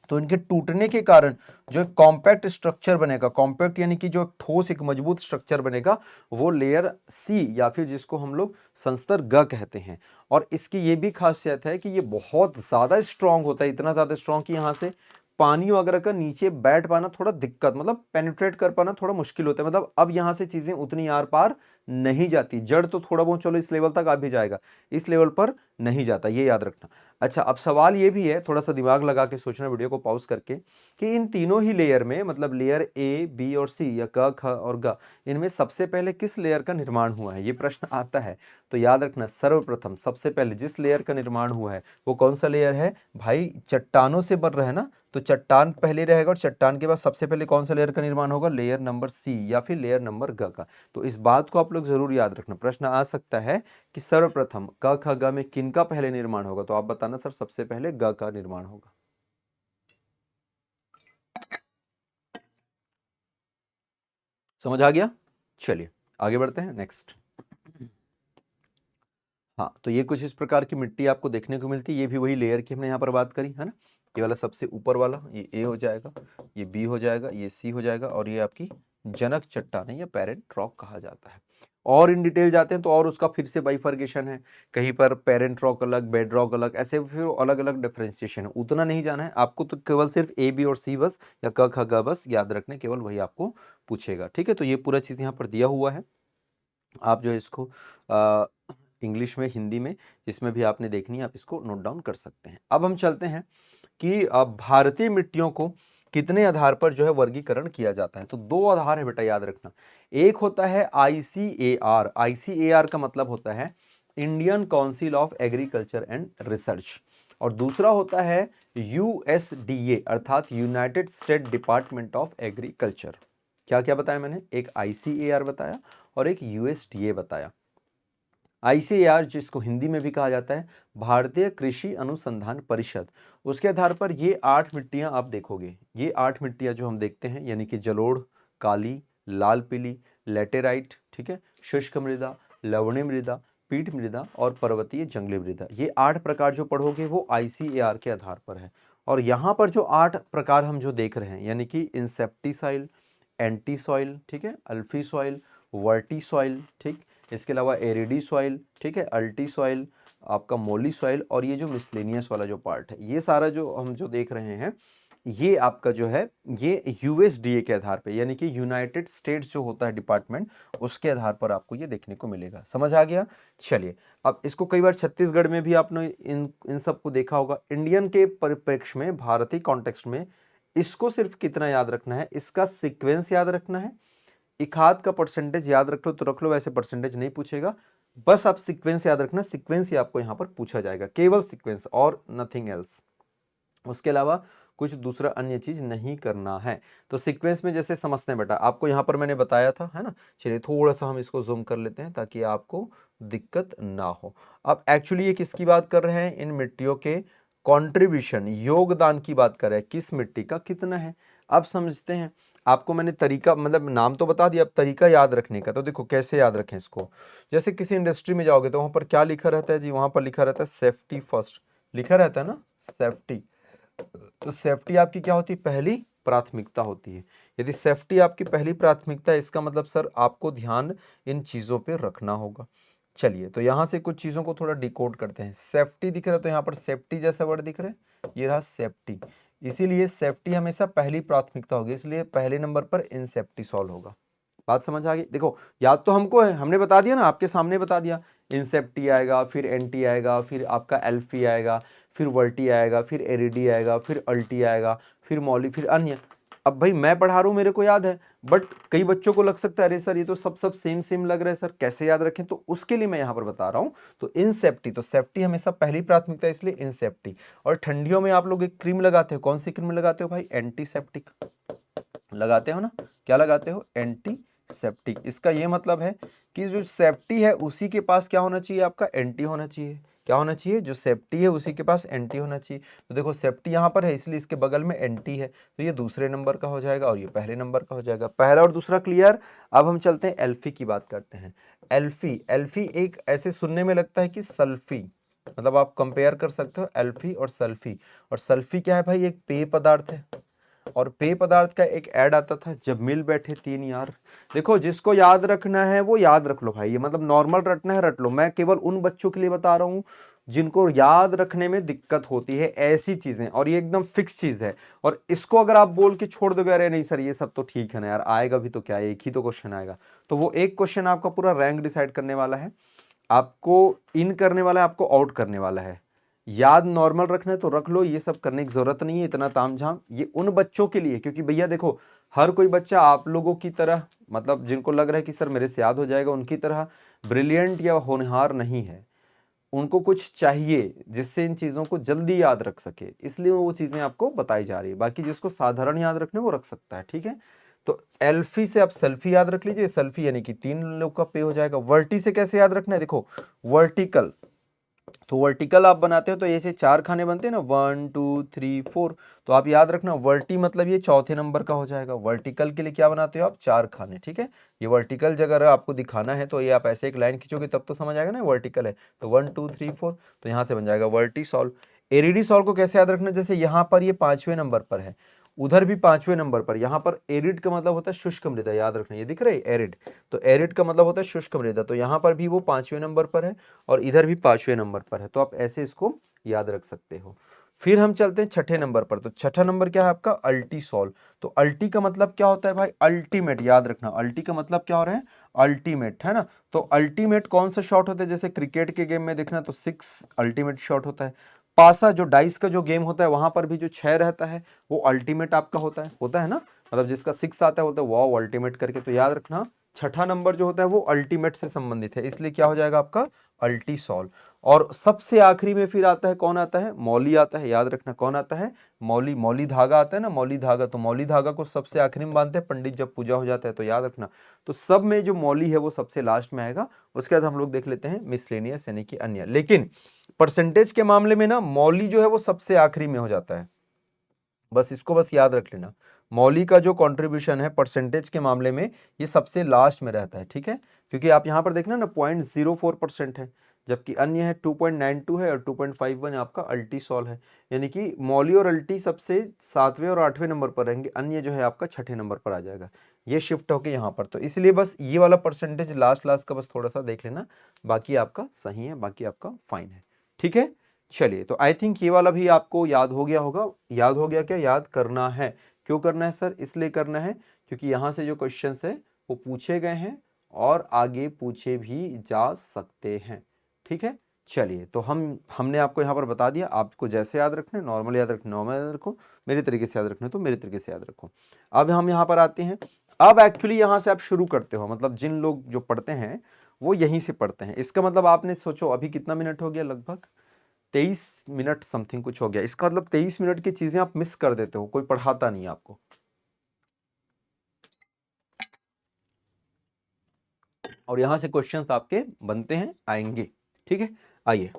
तो इनके टूटने के कारण जो एक कॉम्पैक्ट स्ट्रक्चर बनेगा, कॉम्पैक्ट यानी कि जो ठोस एक मजबूत स्ट्रक्चर बनेगा, वो लेयर सी या फिर जिसको हम लोग संस्तर ग कहते हैं। और इसकी ये भी खासियत है कि ये बहुत ज्यादा स्ट्रांग होता है, इतना ज्यादा स्ट्रांग कि यहाँ से पानी वगैरह का नीचे बैठ पाना थोड़ा दिक्कत, मतलब पेनिट्रेट कर पाना थोड़ा मुश्किल होता है। मतलब अब यहाँ से चीजें उतनी आर पार नहीं जाती। जड़ तो थोड़ा बहुत चलो इस लेवल तक आ भी जाएगा, इस लेवल पर नहीं जाता, ये याद रखना। अच्छा, अब सवाल ये भी है, थोड़ा सा दिमाग लगा के सोचना वीडियो को पॉज करके, कि इन तीनों ही लेयर में, मतलब लेयर ए, बी और सी, या क, ख और ग, इनमें सबसे पहले किस लेयर का निर्माण हुआ है, ये प्रश्न आता है। तो याद रखना, सर्वप्रथम सबसे पहले जिस लेयर का निर्माण हुआ है वो कौन सा लेयर है भाई, चट्टानों से बन रहा है ना, तो चट्टान पहले रहेगा, और चट्टान के बाद सबसे पहले कौन सा लेयर का निर्माण होगा, लेयर नंबर सी या फिर लेयर नंबर ग का। तो इस बात को आप लोग जरूर याद रखना, प्रश्न आ सकता है कि सर्वप्रथम क ख ग में किनका पहले निर्माण होगा, तो आप बताना सर सबसे पहले ग का निर्माण होगा। समझ आ गया? चलिए आगे बढ़ते हैं नेक्स्ट। हाँ, तो ये कुछ इस प्रकार की मिट्टी आपको देखने को मिलती है। ये भी वही लेयर की हमने यहाँ पर बात करी है ना। ये वाला सबसे ऊपर वाला ये ए हो जाएगा, ये बी हो जाएगा, ये सी हो जाएगा, और ये आपकी जनक चट्टान है या पेरेंट रॉक कहा जाता है। और इन डिटेल जाते हैं तो और उसका फिर से बाइफर्केशन है, कहीं पर पेरेंट रॉक अलग, बेड रॉक अलग, ऐसे फिर अलग अलग डिफ्रेंसिएशन है। उतना नहीं जाना है आपको, तो केवल सिर्फ ए बी और सी बस, या क ख ग बस याद रखने, केवल वही आपको पूछेगा। ठीक है, तो ये पूरा चीज़ यहाँ पर दिया हुआ है। आप जो है इसको इंग्लिश में, हिंदी में, जिसमें भी आपने देखनी है आप इसको नोट डाउन कर सकते हैं। अब हम चलते हैं कि भारतीय मिट्टियों को कितने आधार पर जो है वर्गीकरण किया जाता है। तो दो आधार है बेटा, याद रखना। एक होता है ICAR, ICAR का मतलब होता है Indian council of agriculture and research, और दूसरा होता है USDA अर्थात United state department of agriculture. क्या क्या बताया मैंने, एक ICAR बताया और एक USDA बताया। ICAR जिसको हिंदी में भी कहा जाता है भारतीय कृषि अनुसंधान परिषद, उसके आधार पर ये 8 मिट्टियां आप देखोगे। ये 8 मिट्टियां जो हम देखते हैं, यानी कि जलोढ़, काली, लाल पीली, लेटेराइट, ठीक है, शुष्क मृदा, लवणीय मृदा, पीठ मृदा और पर्वतीय जंगली मृदा, ये 8 प्रकार जो पढ़ोगे वो ICAR के आधार पर है। और यहाँ पर जो 8 प्रकार हम जो देख रहे हैं, यानी कि इंसेप्टिसाइल, एंटी सॉइल, ठीक है, अल्फी सॉइल, वर्टी सॉइल, ठीक, इसके अलावा एरिडी सॉइल, ठीक है, अल्टी सॉइल, आपका मोली सॉइल, और ये जो मिसलेनियस वाला जो पार्ट है, ये सारा जो हम जो देख रहे हैं, ये आपका जो है ये USDA के आधार पे, यानी कि यूनाइटेड स्टेट्स जो होता है डिपार्टमेंट, उसके आधार पर आपको ये देखने को मिलेगा। समझ आ गया? चलिए, अब इसको कई बार छत्तीसगढ़ में भी आपने इन सबको देखा होगा। इंडियन के परिप्रेक्ष्य में, भारतीय कॉन्टेक्स्ट में, इसको सिर्फ कितना याद रखना है, इसका सीक्वेंस याद रखना है। इखाद का परसेंटेज याद रख लो तो रख लो, वैसे परसेंटेज नहीं पूछेगा, बस आप सीक्वेंस याद रखना। सीक्वेंस ही आपको यहां पर पूछा जाएगा, केवल सीक्वेंस और नथिंग एल्स। उसके अलावा कुछ दूसरा अन्य चीज नहीं करना है। तो सीक्वेंस में जैसे समझते हैं बेटा, आपको यहां पर मैंने बताया था, है ना। चलिए थोड़ा सा हम इसको जूम कर लेते हैं ताकि आपको दिक्कत ना हो। अब एक्चुअली ये किसकी बात कर रहे हैं, इन मिट्टियों के कॉन्ट्रीब्यूशन, योगदान की बात कर रहे हैं, किस मिट्टी का कितना है। अब समझते हैं, आपको मैंने तरीका, मतलब नाम तो बता दिया, अब तरीका याद रखने का। तो देखो कैसे याद रखें इसको। जैसे किसी इंडस्ट्री में जाओगे तो वहां पर क्या लिखा रहता है जी, वहां पर लिखा रहता है सेफ्टी फर्स्ट, लिखा रहता है ना, सेफ्टी। तो सेफ्टी आपकी क्या होती है, पहली प्राथमिकता होती है। यदि सेफ्टी आपकी पहली प्राथमिकता है, इसका मतलब सर आपको ध्यान इन चीजों पे रखना होगा। चलिए, तो यहां से कुछ चीजों को थोड़ा डिकोड करते हैं। सेफ्टी दिख रहा है, तो यहाँ पर सेफ्टी जैसा वर्ड दिख रहा है, ये रहा सेफ्टी। इसीलिए सेफ्टी हमेशा पहली प्राथमिकता होगी, इसलिए पहले नंबर पर इंसेप्टिसॉल होगा। बात समझ आ गई? देखो याद तो हमको है, हमने बता दिया ना, आपके सामने बता दिया। इंसेप्टी आएगा, फिर एंटी आएगा, फिर आपका एल्फी आएगा, फिर वर्टी आएगा, फिर एरिडी आएगा, फिर अल्टी आएगा, फिर मॉली, फिर अन्य। अब भाई मैं पढ़ा रहा हूँ, मेरे को याद है, बट कई बच्चों को लग सकता है अरे सर ये तो सब सेम सेम लग रहा है सर, कैसे याद रखें, तो उसके लिए मैं यहाँ पर बता रहा हूँ। तो इनसेप्टी, तो सेफ्टी हमेशा पहली प्राथमिकता है, इसलिए इनसेप्टी। और ठंडियों में आप लोग एक क्रीम लगाते हो, कौन सी क्रीम लगाते हो भाई, एंटीसेप्टिक लगाते हो ना, क्या लगाते हो, एंटी सेप्टिक। इसका ये मतलब है कि जो सेप्टी है उसी के पास क्या होना चाहिए, आपका एंटी होना चाहिए। क्या होना चाहिए, जो सेप्टी है उसी के पास एंटी होना चाहिए। तो देखो सेप्टी यहाँ पर है इसलिए इसके बगल में एंटी है, तो ये दूसरे नंबर का हो जाएगा और ये पहले नंबर का हो जाएगा। पहला और दूसरा क्लियर। अब हम चलते हैं एल्फी की बात करते हैं। एल्फी, एल्फी एक ऐसे सुनने में लगता है कि सल्फी, मतलब आप कंपेयर कर सकते हो एल्फी और सल्फी। और सल्फी क्या है भाई, एक पेय पदार्थ है। और पेय पदार्थ का एक ऐड आता था, जब मिल बैठे तीन यार। देखो जिसको याद रखना है वो याद रख लो भाई, ये मतलब नॉर्मल रटना है रट लो। मैं केवल उन बच्चों के लिए बता रहा हूँ जिनको याद रखने में दिक्कत होती है ऐसी चीजें, और ये एकदम फिक्स चीज है। और इसको अगर आप बोल के छोड़ दोगे अरे नहीं सर ये सब तो ठीक है ना यार, आएगा भी तो क्या, एक ही तो क्वेश्चन आएगा, तो वो एक क्वेश्चन आपका पूरा रैंक डिसाइड करने वाला है, आपको इन करने वाला है, आपको आउट करने वाला है। याद नॉर्मल रखना है तो रख लो, ये सब करने की जरूरत नहीं है इतना तामझाम। ये उन बच्चों के लिए, क्योंकि भैया देखो हर कोई बच्चा आप लोगों की तरह, मतलब जिनको लग रहा है कि सर मेरे से याद हो जाएगा, उनकी तरह ब्रिलियंट या होनहार नहीं है। उनको कुछ चाहिए जिससे इन चीजों को जल्दी याद रख सके, इसलिए वो चीजें आपको बताई जा रही है। बाकी जिसको साधारण याद रखने वो रख सकता है, ठीक है। तो एल्फी से आप सेल्फी याद रख लीजिए, सेल्फी यानी कि तीन लोग का पे हो जाएगा। वर्टी से कैसे याद रखना है, देखो वर्टिकल, तो वर्टिकल आप बनाते हो तो ऐसे चार खाने बनते हैं ना, 1 2 3 4, तो आप याद रखना वर्टी मतलब ये चौथे नंबर का हो जाएगा। वर्टिकल के लिए क्या बनाते हो आप, चार खाने, ठीक है। ये वर्टिकल जगह आपको दिखाना है तो ये आप ऐसे एक लाइन खींचोगे तब तो समझ आएगा ना वर्टिकल है, तो 1 2 3 4, तो यहाँ से बन जाएगा वर्टिसॉल। एरिडीसॉल को कैसे याद रखना, जैसे यहाँ पर ये पांचवें नंबर पर है, उधर भी पांचवें नंबर पर। यहाँ पर एरिड का मतलब होता है शुष्क मृदा, याद रखना, ये दिख रहा है एरिड, तो एरिड का मतलब होता है शुष्क मृदा, तो यहाँ पर भी वो पांचवें नंबर पर है और इधर भी पांचवें नंबर पर है, तो आप ऐसे इसको याद रख सकते हो। फिर हम चलते हैं छठे नंबर पर, तो छठा नंबर क्या है आपका, अल्टीसॉल। तो अल्टी का मतलब क्या होता है भाई, अल्टीमेट, याद रखना अल्टी का मतलब क्या हो रहा है, अल्टीमेट, है ना। तो अल्टीमेट कौन सा शॉट होता है, जैसे क्रिकेट के गेम में देखना तो 6 अल्टीमेट शॉट होता है। पासा जो डाइस का जो गेम होता है वहां पर भी जो 6 रहता है वो अल्टीमेट आपका होता है ना, मतलब जिसका 6 आता है बोलते हैं वाओ अल्टीमेट करके। तो याद रखना छठा नंबर जो होता है वो अल्टीमेट से संबंधित है, इसलिए क्या हो जाएगा आपका अल्टीसॉल। और सबसे आखिरी में फिर आता है कौन आता है, मौली आता है, याद रखना कौन आता है, मौली। मौली धागा आता है ना, मौली धागा, तो मौली धागा को सबसे आखिरी में बांधते हैं पंडित जब पूजा हो जाता है, तो याद रखना। तो सब में जो मौली है वो सबसे लास्ट में आएगा। उसके बाद हम लोग देख लेते हैं मिसलेनियस यानी कि अन्य। लेकिन परसेंटेज के मामले में ना मौली जो है वो सबसे आखिरी में हो जाता है, बस इसको बस याद रख लेना। मौली का जो कंट्रीब्यूशन है परसेंटेज के मामले में ये सबसे लास्ट में रहता है, ठीक है। क्योंकि आप यहां पर देखना ना 0.04% है, जबकि अन्य है 2.92 है और 2.51 आपका अल्टीसॉल है। यानी कि मौली और अल्टी सबसे सातवें और आठवें नंबर पर रहेंगे, अन्य जो है आपका छठे नंबर पर आ जाएगा, ये शिफ्ट होके यहाँ पर। तो इसलिए बस ये वाला परसेंटेज लास्ट लास्ट का बस थोड़ा सा देख लेना, बाकी आपका सही है, बाकी आपका फाइन है, ठीक है। चलिए तो आई थिंक ये वाला भी आपको याद हो गया होगा। याद हो गया क्या, याद करना है। क्यों करना है सर, इसलिए करना है क्योंकि यहाँ से जो क्वेश्चंस है वो पूछे गए हैं और आगे पूछे भी जा सकते हैं, ठीक है। चलिए तो हमने आपको यहाँ पर बता दिया, आपको जैसे याद रखना है, नॉर्मल याद रखना नॉर्मल याद रखो, मेरे तरीके से याद रखना है तो मेरे तरीके से याद रखो। अब हम यहाँ पर आते हैं, अब एक्चुअली यहाँ से आप शुरू करते हो, मतलब जिन लोग जो पढ़ते हैं वो यहीं से पढ़ते हैं। इसका मतलब आपने सोचो अभी कितना मिनट हो गया, लगभग 23 मिनट समथिंग कुछ हो गया। इसका मतलब 23 मिनट की चीजें आप मिस कर देते हो, कोई पढ़ाता नहीं आपको। और यहां से क्वेश्चंस आपके बनते हैं, आएंगे, ठीक है। आइए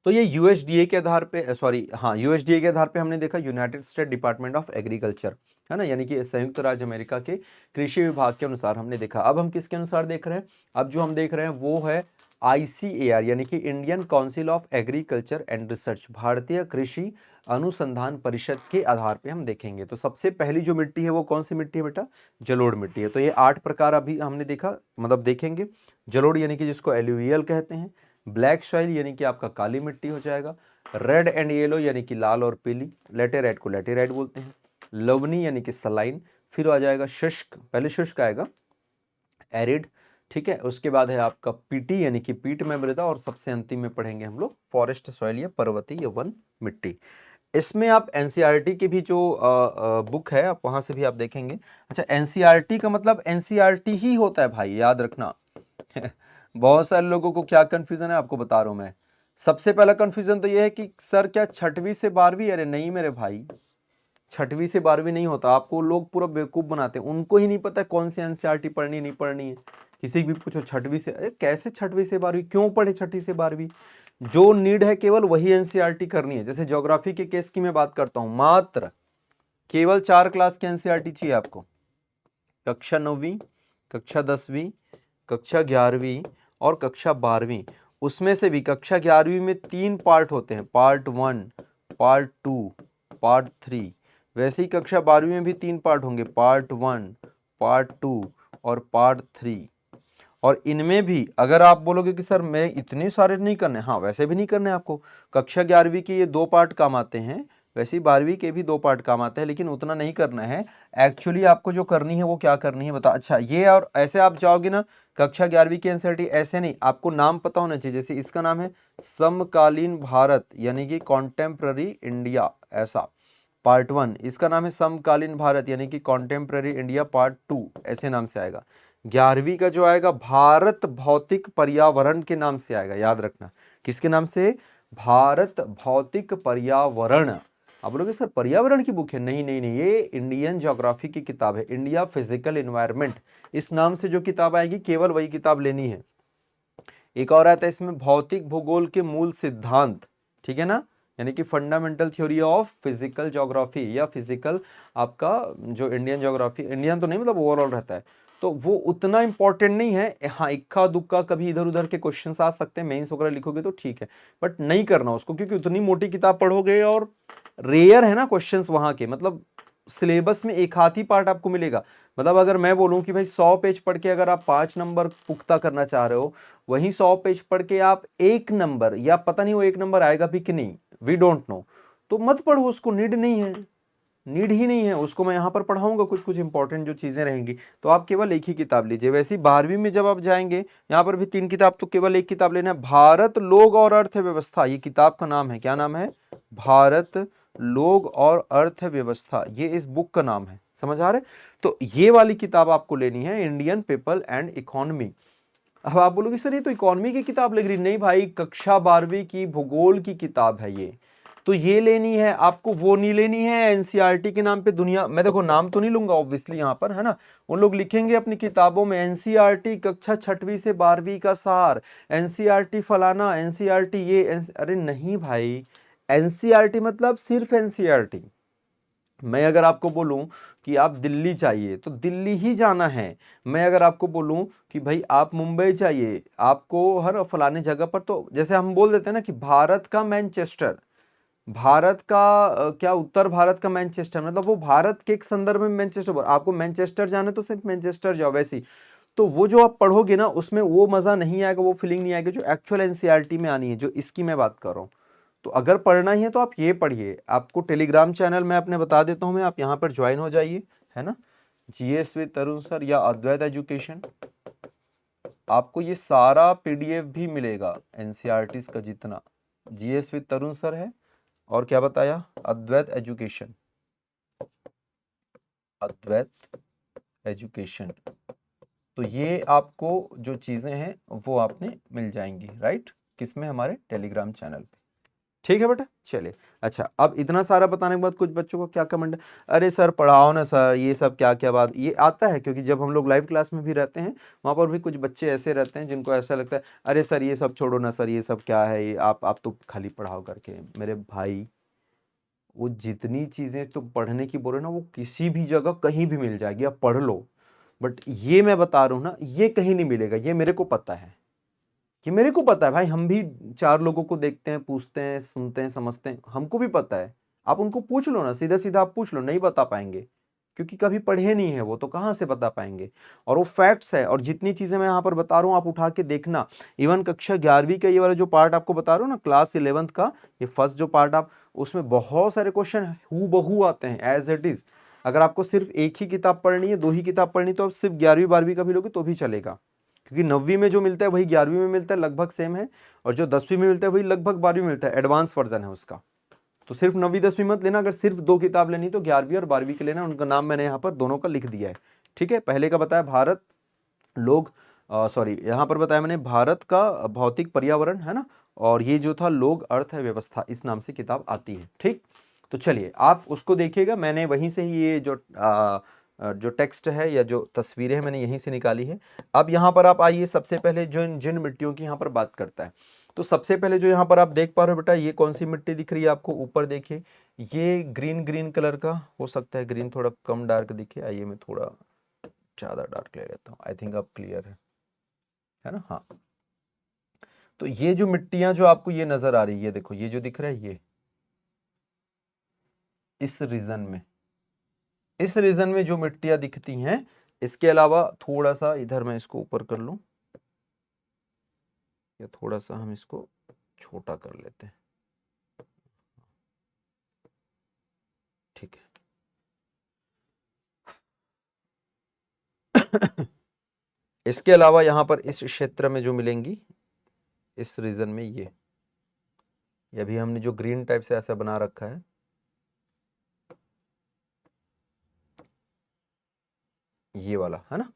तो ये यूएसडीए के आधार पे, सॉरी हाँ यूएसडीए के आधार पे हमने देखा, United state department of agriculture, है ना, यानी कि संयुक्त राज्य अमेरिका के कृषि विभाग के अनुसार हमने देखा। अब हम किसके अनुसार देख रहे हैं, अब जो हम देख रहे हैं वो है ICAR यानी कि Indian council of agriculture and research, भारतीय कृषि अनुसंधान परिषद के आधार पे हम देखेंगे। तो सबसे पहली जो मिट्टी है वो कौन सी मिट्टी है बेटा, जलोढ़ मिट्टी है। तो ये 8 प्रकार अभी हमने देखा, मतलब देखेंगे। जलोढ़ यानी कि जिसको एल्यूवियल कहते हैं, ब्लैक सॉइल यानी कि आपका काली मिट्टी हो जाएगा, रेड एंड येलो यानी कि लाल और पीली, लेटेराइट को लेटेराइट बोलते हैं, लवनी यानी कि सलाइन, फिर आ जाएगा शुष्क, पहले शुष्क आएगा एरिड, ठीक है। उसके बाद है आपका पीटी यानी कि पीट में मृदा, और सबसे अंतिम में पढ़ेंगे हम लोग फॉरेस्ट सॉइल या पर्वतीय या वन मिट्टी। इसमें आप एनसीईआरटी की भी जो बुक है आप वहां से भी आप देखेंगे। अच्छा एनसीईआरटी का मतलब एनसीईआरटी ही होता है भाई, याद रखना बहुत सारे लोगों को क्या कंफ्यूजन है आपको बता रहा हूं मैं। सबसे पहला कंफ्यूजन तो ये है कि सर क्या छठवीं से 12वीं, अरे नहीं मेरे भाई, 6वीं से 12वीं नहीं होता, आपको लोग पूरा बेवकूफ बनाते हैं, उनको ही नहीं पता कौन सी एनसीईआरटी पढ़नी नहीं पढ़नी है। किसी भी पूछो 6वीं से, अरे कैसे 6वीं से 12वीं, क्यों पढ़े 6वीं से 12वीं? जो नीड है केवल वही एनसीईआरटी करनी है। जैसे ज्योग्राफी के केस की मैं बात करता हूं, मात्र केवल 4 क्लास की एनसीईआरटी चाहिए आपको, कक्षा 9वीं, कक्षा 10वीं, कक्षा 11वीं और कक्षा 12वीं। उसमें से भी कक्षा 11वीं में 3 पार्ट होते हैं, पार्ट 1, पार्ट 2, पार्ट 3। वैसे ही कक्षा 12वीं में भी 3 पार्ट होंगे, पार्ट 1, पार्ट 2 और पार्ट 3। और इनमें भी अगर आप बोलोगे कि सर मैं इतने सारे नहीं करने, हाँ वैसे भी नहीं करने आपको। कक्षा 11वीं के ये 2 पार्ट काम आते हैं, वैसे ही 12वीं के भी 2 पार्ट काम आते हैं, लेकिन उतना नहीं करना है। एक्चुअली आपको जो करनी है वो क्या करनी है बता। अच्छा ये, और ऐसे आप जाओगे ना कक्षा 11वीं की एनसीईआरटी, ऐसे नहीं, आपको नाम पता होना चाहिए। जैसे इसका नाम है समकालीन भारत यानी कि कॉन्टेम्प्ररी इंडिया, ऐसा पार्ट 1। इसका नाम है समकालीन भारत यानी कि कॉन्टेम्प्ररी इंडिया पार्ट 2, ऐसे नाम से आएगा। 11वीं का जो आएगा भारत भौतिक पर्यावरण के नाम से आएगा, याद रखना। किसके नाम से? भारत भौतिक पर्यावरण। आप बोलोगे सर पर्यावरण की बुक है? नहीं नहीं नहीं, ये इंडियन ज्योग्राफी की किताब है, इंडिया फिजिकल एनवायरनमेंट, इस नाम से जो किताब आएगी केवल वही किताब लेनी है। एक और आता है इसमें भौतिक भूगोल के मूल सिद्धांत, ठीक है ना, यानी कि fundamental theory of physical geography, या फिजिकल आपका जो इंडियन ज्योग्राफी, इंडियन तो नहीं मतलब ओवरऑल रहता है, तो वो उतना इंपॉर्टेंट नहीं है। हाँ इक्का दुक्का कभी इधर उधर के क्वेश्चंस आ सकते हैं, मेंस वगैरह लिखोगे तो ठीक है, बट नहीं करना उसको, क्योंकि उतनी मोटी किताब पढ़ोगे और रेयर है ना क्वेश्चंस वहां के, मतलब सिलेबस में एक हाथ ही पार्ट आपको मिलेगा। मतलब अगर मैं बोलूं कि भाई 100 पेज पढ़ के अगर आप 5 नंबर पुख्ता करना चाह रहे हो, वहीं 100 पेज पढ़ के आप 1 नंबर, या पता नहीं वो 1 नंबर आएगा भी कि नहीं, वी डोंट नो, तो मत पढ़ो उसको, नीड नहीं है, नीड ही नहीं है उसको। मैं यहाँ पर पढ़ाऊंगा कुछ कुछ इंपॉर्टेंट जो चीजें रहेंगी, तो आप केवल एक ही किताब लीजिए। वैसे ही 12वीं में जब आप जाएंगे, यहाँ पर भी 3 किताब, तो केवल एक किताब लेना है, भारत लोग और अर्थव्यवस्था, ये किताब का नाम है। क्या नाम है? भारत लोग और अर्थव्यवस्था, ये इस बुक का नाम है, समझ आ रहे? तो ये वाली किताब आपको लेनी है, इंडियन पीपल एंड इकोनॉमी। अब आप बोलोगे सर ये तो इकोनॉमी की किताब लग रही, नहीं भाई, कक्षा 12वीं की भूगोल की किताब है ये, तो ये लेनी है आपको, वो नहीं लेनी है एनसीईआरटी के नाम पे दुनिया। मैं देखो नाम तो नहीं लूंगा ऑब्वियसली यहाँ पर, है ना, उन लोग लिखेंगे अपनी किताबों में एनसीईआरटी कक्षा 6वीं से 12वीं का सार, एनसीईआरटी फलाना, एनसीईआरटी ये अरे नहीं भाई, एनसीईआरटी मतलब सिर्फ एनसीईआरटी। मैं अगर आपको बोलूं कि आप दिल्ली चाहिए तो दिल्ली ही जाना है। मैं अगर आपको बोलूं कि भाई आप मुंबई चाहिए, आपको हर फलाने जगह पर, तो जैसे हम बोल देते हैं ना कि भारत का मैनचेस्टर, भारत का क्या उत्तर भारत का मैनचेस्टर, मतलब वो भारत के एक संदर्भ में मैनचेस्टर, आपको मैनचेस्टर जाना है तो सिर्फ मैनचेस्टर जाओ। वैसी तो वो जो आप पढ़ोगे ना उसमें वो मजा नहीं आएगा, वो फीलिंग नहीं आएगी जो एक्चुअल एनसीईआरटी में आनी है, जो इसकी मैं बात कर रहा हूँ। तो अगर पढ़ना ही है तो आप ये पढ़िए, आपको टेलीग्राम चैनल मैं अपने बता देता हूँ, मैं आप यहाँ पर ज्वाइन हो जाइए, है ना, जीएस विद तरुण सर या अद्वैत एजुकेशन। आपको ये सारा पीडीएफ भी मिलेगा एनसीईआरटी का जितना, जीएस विद तरुण सर है, और क्या बताया, अद्वैत एजुकेशन, अद्वैत एजुकेशन। तो ये आपको जो चीजें हैं वो आपने मिल जाएंगी, राइट, किसमें, हमारे टेलीग्राम चैनल पे, ठीक है बेटा। चलिए, अच्छा अब इतना सारा बताने के बाद कुछ बच्चों को क्या कमेंट है, अरे सर पढ़ाओ ना सर, ये सब क्या क्या बात, ये आता है क्योंकि जब हम लोग लाइव क्लास में भी रहते हैं वहां पर भी कुछ बच्चे ऐसे रहते हैं जिनको ऐसा लगता है अरे सर ये सब छोड़ो ना सर, ये सब क्या है, ये आप तो खाली पढ़ाओ करके। मेरे भाई वो जितनी चीजें तो पढ़ने की बोल रहे ना, वो किसी भी जगह कहीं भी मिल जाएगी, आप पढ़ लो, बट ये मैं बता रहा हूं ना, ये कहीं नहीं मिलेगा, ये मेरे को पता है, कि मेरे को पता है भाई, हम भी 4 लोगों को देखते हैं, पूछते हैं, सुनते हैं, समझते हैं, हमको भी पता है। आप उनको पूछ लो ना, सीधा सीधा आप पूछ लो, नहीं बता पाएंगे, क्योंकि कभी पढ़े नहीं है वो, तो कहाँ से बता पाएंगे। और वो फैक्ट्स है, और जितनी चीजें मैं यहाँ पर बता रहा हूँ आप उठा के देखना। इवन कक्षा 11वीं का ये वाला जो पार्ट आपको बता रहा हूँ ना, क्लास 11th का ये फर्स्ट जो पार्ट, आप उसमें बहुत सारे क्वेश्चन हूबहू आते हैं एज इट इज। अगर आपको सिर्फ एक ही किताब पढ़नी है, 2 ही किताब पढ़नी, तो आप सिर्फ 11वीं 12वीं का भी लोगे तो भी चलेगा, क्योंकि 9वीं में जो मिलता है वही 11वीं में मिलता है, लगभग सेम है, और जो 10वीं में मिलता है वही लगभग 12वीं में मिलता है, एडवांस वर्जन है उसका। तो सिर्फ 9वीं 10वीं मत लेना, अगर सिर्फ 2 किताब लेनी तो 11वीं और 12वीं के लेना, उनका नाम मैंने यहाँ पर दोनों का लिख दिया है, ठीक है। पहले का बताया भारत लोग, सॉरी यहाँ पर बताया मैंने भारत का भौतिक पर्यावरण, है ना, और ये जो था लोग अर्थव्यवस्था, इस नाम से किताब आती है, ठीक। तो चलिए आप उसको देखिएगा, मैंने वहीं से ही ये जो टेक्स्ट है या जो तस्वीरें हैं मैंने यहीं से निकाली है। अब यहाँ पर आप आइए, सबसे पहले जो जिन मिट्टियों की यहाँ पर बात करता है, तो सबसे पहले जो यहाँ पर आप देख पा रहे हो बेटा, ये कौन सी मिट्टी दिख रही है आपको? ऊपर देखिए, ये ग्रीन ग्रीन कलर का हो सकता है, ग्रीन थोड़ा कम डार्क दिखे, आइए मैं थोड़ा ज़्यादा डार्क ले लेता हूँ, आई थिंक अब क्लियर है ना? हाँ, तो ये जो मिट्टियां जो आपको ये नजर आ रही है, देखो ये जो दिख रहा है, ये इस रीजन में जो मिट्टियां दिखती हैं, इसके अलावा थोड़ा सा इधर मैं इसको ऊपर कर लूं, या थोड़ा सा हम इसको छोटा कर लेते हैं, ठीक है। इसके अलावा यहां पर इस क्षेत्र में जो मिलेंगी, इस रीजन में ये भी हमने जो ग्रीन टाइप से ऐसा बना रखा है, ये वाला है ना,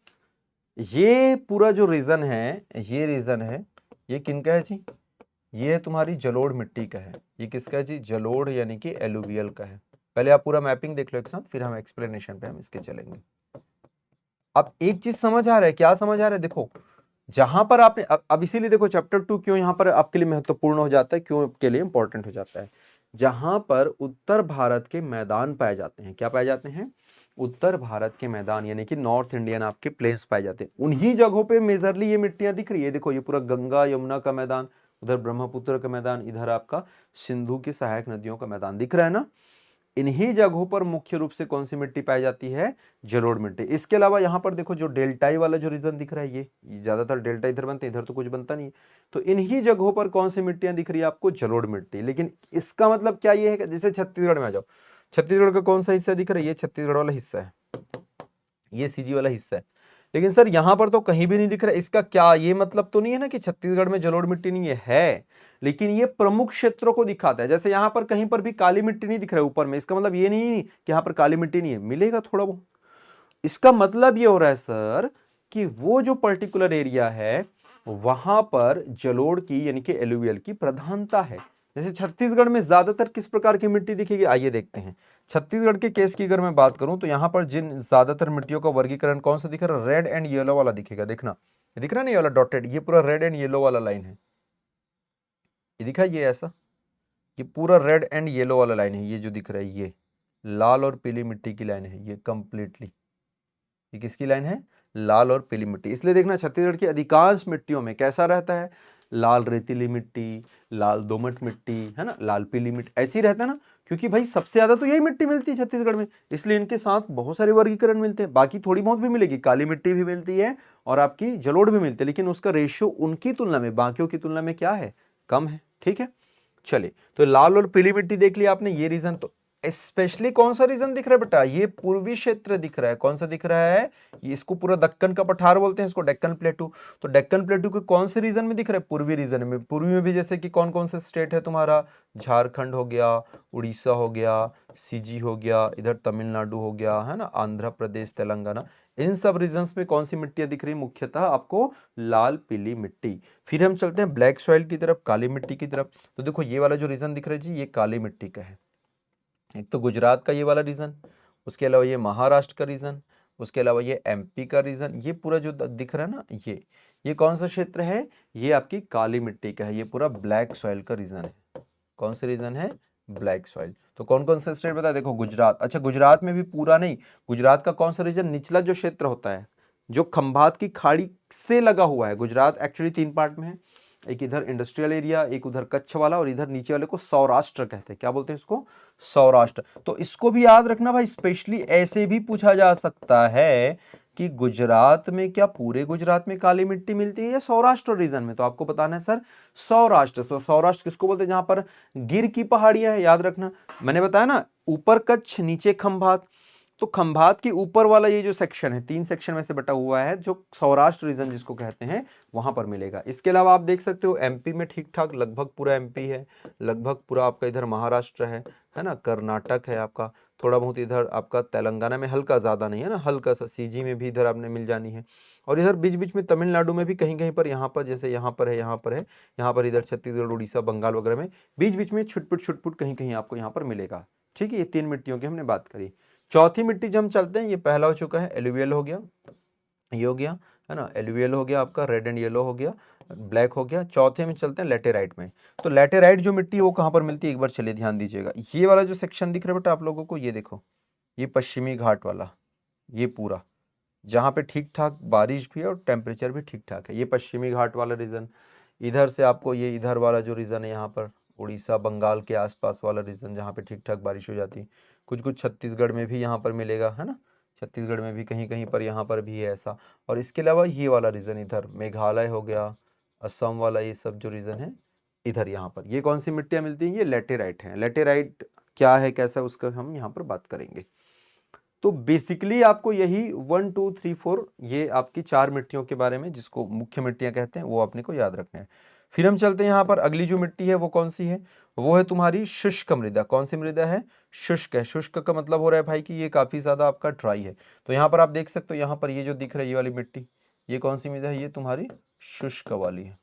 ये पूरा जो रीजन है, ये किनका है जी? ये तुम्हारी जलोढ़ मिट्टी का है। ये किसका है जी? जलोढ़ यानी कि एलुवियल का है। पहले आप पूरा मैपिंग देख लो एक साथ, फिर हम एक्सप्लेनेशन पे हम इसके चलेंगे। अब एक चीज समझ आ रहा है, क्या समझ आ रहा है? देखो जहां पर आपने अब इसीलिए देखो चैप्टर 2 क्यों यहां पर आपके लिए महत्वपूर्ण हो जाता है, क्यों आपके लिए इंपॉर्टेंट हो जाता है। जहां पर उत्तर भारत के मैदान पाए जाते हैं, क्या पाए जाते हैं? उत्तर भारत के मैदान यानी कि नॉर्थ इंडियन आपके प्लेन्स पाए जाते हैं, उन्हीं जगहों पे मेजरली ये मिट्टियां दिख रही है। देखो ये पूरा गंगा यमुना का मैदान, उधर ब्रह्मपुत्र का मैदान, इधर आपका सिंधु की सहायक नदियों का मैदान दिख रहा है ना। इन्हीं जगहों पर मुख्य रूप से कौन सी मिट्टी पाई जाती है? जलोढ़ मिट्टी। इसके अलावा यहां पर देखो जो डेल्टाई वाला जो रीजन दिख रहा है, ये ज्यादातर डेल्टा इधर बनते हैं, इधर तो कुछ बनता नहीं है। तो इन्हीं जगहों पर कौन सी मिट्टियां दिख रही है आपको? जलोढ़ मिट्टी। लेकिन इसका मतलब क्या ये है कि जैसे छत्तीसगढ़ में आ जाओ, छत्तीसगढ़ का कौन सा हिस्सा दिख रहा है? ये छत्तीसगढ़ वाला हिस्सा है, ये सीजी वाला हिस्सा है। लेकिन सर यहां पर तो कहीं भी नहीं दिख रहा, इसका क्या ये मतलब तो नहीं है ना कि छत्तीसगढ़ में जलोढ़ मिट्टी नहीं है, लेकिन ये प्रमुख क्षेत्रों को दिखाता है। जैसे यहां पर कहीं पर भी काली मिट्टी नहीं दिख रहा है ऊपर में, इसका मतलब ये नहीं कि यहां पर काली मिट्टी नहीं है, मिलेगा थोड़ा बहुत। इसका मतलब ये हो रहा है सर कि वो जो पर्टिकुलर एरिया है वहां पर जलोढ़ की यानी कि एलुवियल की प्रधानता है। जैसे छत्तीसगढ़ में ज्यादातर किस प्रकार की मिट्टी दिखेगी, आइए देखते हैं। छत्तीसगढ़ के केस की अगर मैं बात करूं तो यहां पर जिन ज्यादातर मिट्टियों का वर्गीकरण कौन सा दिख रहा है? रेड एंड येलो वाला दिखेगा, देखना ये दिख रहा है ना, ये वाला डॉटेड, ये पूरा रेड एंड येलो वाला लाइन है, ये दिखा ये ऐसा, ये पूरा रेड एंड येलो वाला लाइन है, ये जो दिख रहा है ये लाल और पीली मिट्टी की लाइन है, ये कंप्लीटली ये किसकी लाइन है? लाल और पीली मिट्टी। इसलिए देखना छत्तीसगढ़ की अधिकांश मिट्टियों में कैसा रहता है? लाल रेतीली मिट्टी, लाल दोमट मिट्टी, है ना, लाल पीली मिट्टी, ऐसी रहता है ना, क्योंकि भाई सबसे ज्यादा तो यही मिट्टी मिलती है छत्तीसगढ़ में, इसलिए इनके साथ बहुत सारे वर्गीकरण मिलते हैं। बाकी थोड़ी बहुत भी मिलेगी, काली मिट्टी भी मिलती है और आपकी जलोढ़ भी मिलती है, लेकिन उसका रेशियो उनकी तुलना में बाकियों की तुलना में क्या है? कम है, ठीक है। चलिए, तो लाल और पीली मिट्टी देख लिया आपने, ये रीजन। तो स्पेशली कौन सा रीजन दिख रहा है बेटा? ये पूर्वी क्षेत्र दिख रहा है। कौन सा दिख रहा है? ये इसको पूरा दक्कन का पठार बोलते हैं, इसको डेक्कन प्लेटू। तो डेक्कन प्लेटू के कौन से रीजन में दिख रहा है? पूर्वी रीजन में। पूर्वी में भी जैसे कि कौन कौन से स्टेट है तुम्हारा? झारखंड हो गया, उड़ीसा हो गया, सीजी हो गया, इधर तमिलनाडु हो गया, है ना, आंध्र प्रदेश, तेलंगाना, इन सब रीजन्स में कौन सी मिट्टियां दिख रही है? मुख्यतः आपको लाल पीली मिट्टी। फिर हम चलते हैं ब्लैक सॉइल की तरफ, काली मिट्टी की तरफ। तो देखो ये वाला जो रीजन दिख रहा है जी, ये काली मिट्टी का है। एक तो गुजरात का ये वाला रीजन, उसके अलावा ये महाराष्ट्र का रीजन, उसके अलावा ये एमपी का रीजन, ये पूरा जो दिख रहा है ना, ये कौन सा क्षेत्र है? ये आपकी काली मिट्टी का है, ये पूरा ब्लैक सॉइल का रीजन है। कौन से रीजन है? Black soil. तो कौन कौन सा स्टेट बताया? देखो गुजरात, अच्छा गुजरात में भी पूरा नहीं, गुजरात का कौन सा रीजन? निचला जो क्षेत्र होता है जो खंभात की खाड़ी से लगा हुआ है। गुजरात एक्चुअली 3 पार्ट में है, एक इधर इंडस्ट्रियल एरिया, एक उधर कच्छ वाला, और इधर नीचे वाले को सौराष्ट्र कहते हैं। क्या बोलते हैं इसको? सौराष्ट्र। तो इसको भी याद रखना भाई, स्पेशली ऐसे भी पूछा जा सकता है कि गुजरात में, क्या पूरे गुजरात में काली मिट्टी मिलती है या सौराष्ट्र रीजन में? तो आपको बताना है सर सौराष्ट्र। तो सौराष्ट्र किसको बोलते हैं? जहां पर गिर की पहाड़ियां है, याद रखना। मैंने बताया ना, ऊपर कच्छ नीचे खंभात, तो खंभात के ऊपर वाला ये जो सेक्शन है, 3 सेक्शन में से बटा हुआ है, जो सौराष्ट्र रीजन जिसको कहते हैं, वहां पर मिलेगा। इसके अलावा आप देख सकते हो एमपी में ठीक ठाक लगभग पूरा एमपी है, लगभग पूरा आपका इधर महाराष्ट्र है ना, कर्नाटक है आपका, थोड़ा बहुत इधर आपका तेलंगाना में, हल्का ज्यादा नहीं है ना, हल्का सा सीजी में भी इधर आपने मिल जानी है। और इधर बीच बीच में तमिलनाडु में भी कहीं कहीं पर, यहाँ पर जैसे यहाँ पर है, यहाँ पर है, यहाँ पर इधर छत्तीसगढ़ उड़ीसा बंगाल वगैरह में बीच बीच में छुटपुट छुटपुट कहीं कहीं आपको यहाँ पर मिलेगा। ठीक है, ये 3 मिट्टियों की हमने बात करी। चौथी मिट्टी जब हम चलते हैं, ये पहला हो चुका है, एलुवियल हो गया, ये हो गया है ना, एलुवियल हो गया आपका, रेड एंड येलो हो गया, ब्लैक हो गया। चौथे में चलते हैं लैटेराइट में। तो लैटेराइट जो मिट्टी है वो कहाँ पर मिलती है, एक बार चलिए ध्यान दीजिएगा। ये वाला जो सेक्शन दिख रहा है बेटा आप लोगों को, ये देखो, ये पश्चिमी घाट वाला, ये पूरा जहाँ पे ठीक ठाक बारिश भी है और टेम्परेचर भी ठीक ठाक है, ये पश्चिमी घाट वाला रीजन। इधर से आपको ये इधर वाला जो रीजन है यहाँ पर उड़ीसा बंगाल के आसपास वाला रीजन, जहाँ पे ठीक ठाक बारिश हो जाती है। कुछ कुछ छत्तीसगढ़ में भी यहाँ पर मिलेगा, है ना, छत्तीसगढ़ में भी कहीं कहीं पर यहाँ पर भी है ऐसा। और इसके अलावा ये वाला रीजन इधर मेघालय हो गया, असम वाला, ये सब जो रीजन है इधर यहाँ पर, ये कौन सी मिट्टियाँ मिलती हैं, ये लैटेराइट है। लैटेराइट क्या है, कैसा, उसका हम यहाँ पर बात करेंगे। तो बेसिकली आपको यही 1 2 3 4 ये आपकी 4 मिट्टियों के बारे में, जिसको मुख्य मिट्टियां कहते हैं, वो अपने को याद रखना है। फिर हम चलते हैं यहाँ पर, अगली जो मिट्टी है वो कौन सी है, वो है तुम्हारी शुष्क मृदा। कौन सी मृदा है, शुष्क है। शुष्क का मतलब हो रहा है भाई कि ये काफी ज्यादा आपका ड्राई है। तो यहाँ पर आप देख सकते हो, यहाँ पर ये जो दिख रही है ये वाली मिट्टी, ये कौन सी मृदा है, ये तुम्हारी शुष्क वाली है।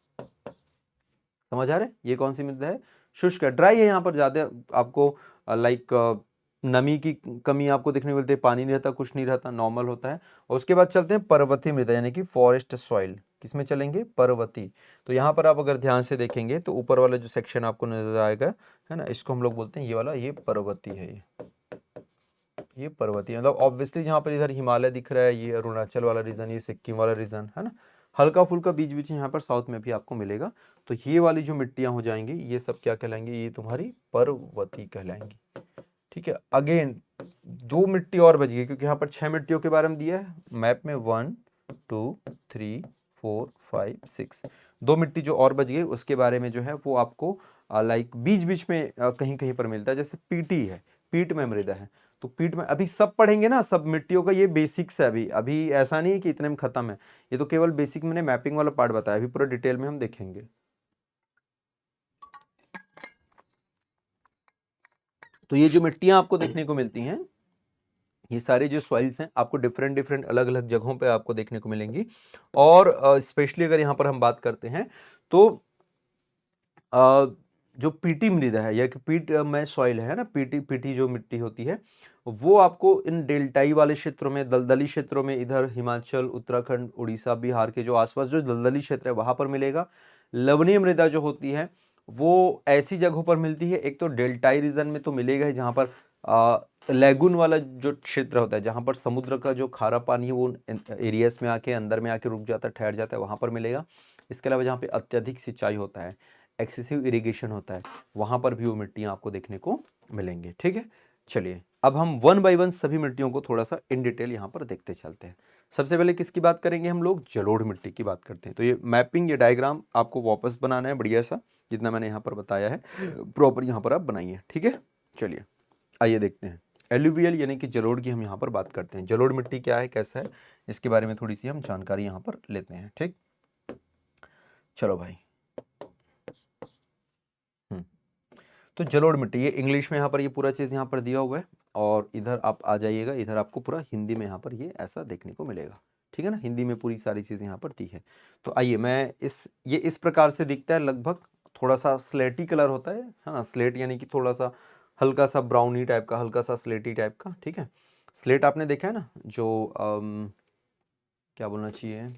समझ आ रहा है, ये कौन सी मृदा है, शुष्क है, ड्राई है। यहाँ पर ज्यादा आपको लाइक नमी की कमी आपको देखने को मिलती है, पानी नहीं रहता, कुछ नहीं रहता, नॉर्मल होता है। और उसके बाद चलते हैं पर्वतीय मृदा, यानी कि फॉरेस्ट सॉइल। किसमें चलेंगे, पर्वती। तो यहाँ पर आप अगर ध्यान से देखेंगे तो ऊपर वाला जो सेक्शन आपको नजर आएगा, है ना, इसको हम लोग बोलते हैं ये वाला, ये पर्वती है। ये पर्वतीय मतलब ऑब्वियसली जहाँ पर इधर हिमालय दिख रहा है, ये अरुणाचल वाला रीजन, ये सिक्किम वाला रीजन, है ना। हल्का फुल्का बीच बीच यहाँ पर साउथ में भी आपको मिलेगा। तो ये वाली जो मिट्टियां हो जाएंगी, ये सब क्या कहलाएंगी, ये तुम्हारी पर्वती कहलाएंगी। ठीक है, अगेन 2 मिट्टी और बच गई, क्योंकि यहाँ पर 6 मिट्टियों के बारे में दिया है मैप में, 1 2 3 4 5 6। 2 मिट्टी जो और बच गई उसके बारे में जो है वो आपको लाइक बीच बीच में कहीं कहीं पर मिलता है। जैसे पीटी है, पीठ में मृदा है। तो पीठ में अभी सब पढ़ेंगे ना, सब मिट्टियों का, ये बेसिक्स है। अभी अभी ऐसा नहीं है कि इतने में खत्म है, ये तो केवल बेसिक मैंने मैपिंग वाला पार्ट बताया, अभी पूरा डिटेल में हम देखेंगे। तो ये जो मिट्टियां आपको देखने को मिलती हैं, ये सारे जो सॉइल्स हैं आपको डिफरेंट डिफरेंट अलग अलग जगहों पे आपको देखने को मिलेंगी। और स्पेशली अगर यहाँ पर हम बात करते हैं तो जो पीटी मृदा है या कि पीट में सॉइल है ना, पीटी पीटी जो मिट्टी होती है, वो आपको इन डेल्टाई वाले क्षेत्रों में, दलदली क्षेत्रों में, इधर हिमाचल, उत्तराखंड, उड़ीसा, बिहार के जो आसपास जो दलदली क्षेत्र है वहां पर मिलेगा। लवणीय मृदा जो होती है वो ऐसी जगहों पर मिलती है, एक तो डेल्टाई रीजन में तो मिलेगा ही, जहाँ पर लेगुन वाला जो क्षेत्र होता है, जहाँ पर समुद्र का जो खारा पानी है वो एरियाज में आके, अंदर में आके रुक जाता है, ठहर जाता है, वहां पर मिलेगा। इसके अलावा जहाँ पे अत्यधिक सिंचाई होता है, एक्सेसिव इरिगेशन होता है, वहां पर भी वो मिट्टियां आपको देखने को मिलेंगे। ठीक है, चलिए अब हम 1 बाय 1 सभी मिट्टियों को थोड़ा सा इन डिटेल यहाँ पर देखते चलते हैं। सबसे पहले किसकी बात करेंगे, हम लोग जलोढ़ मिट्टी की बात करते हैं। तो ये मैपिंग, ये डायग्राम आपको वापस बनाना है बढ़िया सा, जितना मैंने यहाँ पर बताया है प्रॉपर यहाँ पर आप बनाइए। ठीक है, चलिए आइए देखते हैं। एलुवियल यानी कि जलोढ़ की हम यहाँ पर बात करते हैं। जलोढ़ मिट्टी क्या है, कैसा है, इसके बारे में थोड़ी सी हम जानकारी यहाँ पर लेते हैं। ठीक, चलो भाई। तो जलोढ़ मिट्टी, ये इंग्लिश में यहाँ पर ये पूरा चीज़ यहाँ पर दिया हुआ है, और इधर आप आ जाइएगा, इधर आपको पूरा हिंदी में यहाँ पर ये ऐसा देखने को मिलेगा। ठीक है ना, हिंदी में पूरी सारी चीज़ यहाँ पर दी है। तो आइए मैं ये इस प्रकार से दिखता है लगभग, थोड़ा सा स्लेटी कलर होता है हाँ, स्लेट यानी कि थोड़ा सा हल्का सा ब्राउनी टाइप का, हल्का सा स्लेटी टाइप का। ठीक है, स्लेट आपने देखा है ना, जो क्या बोलना चाहिए,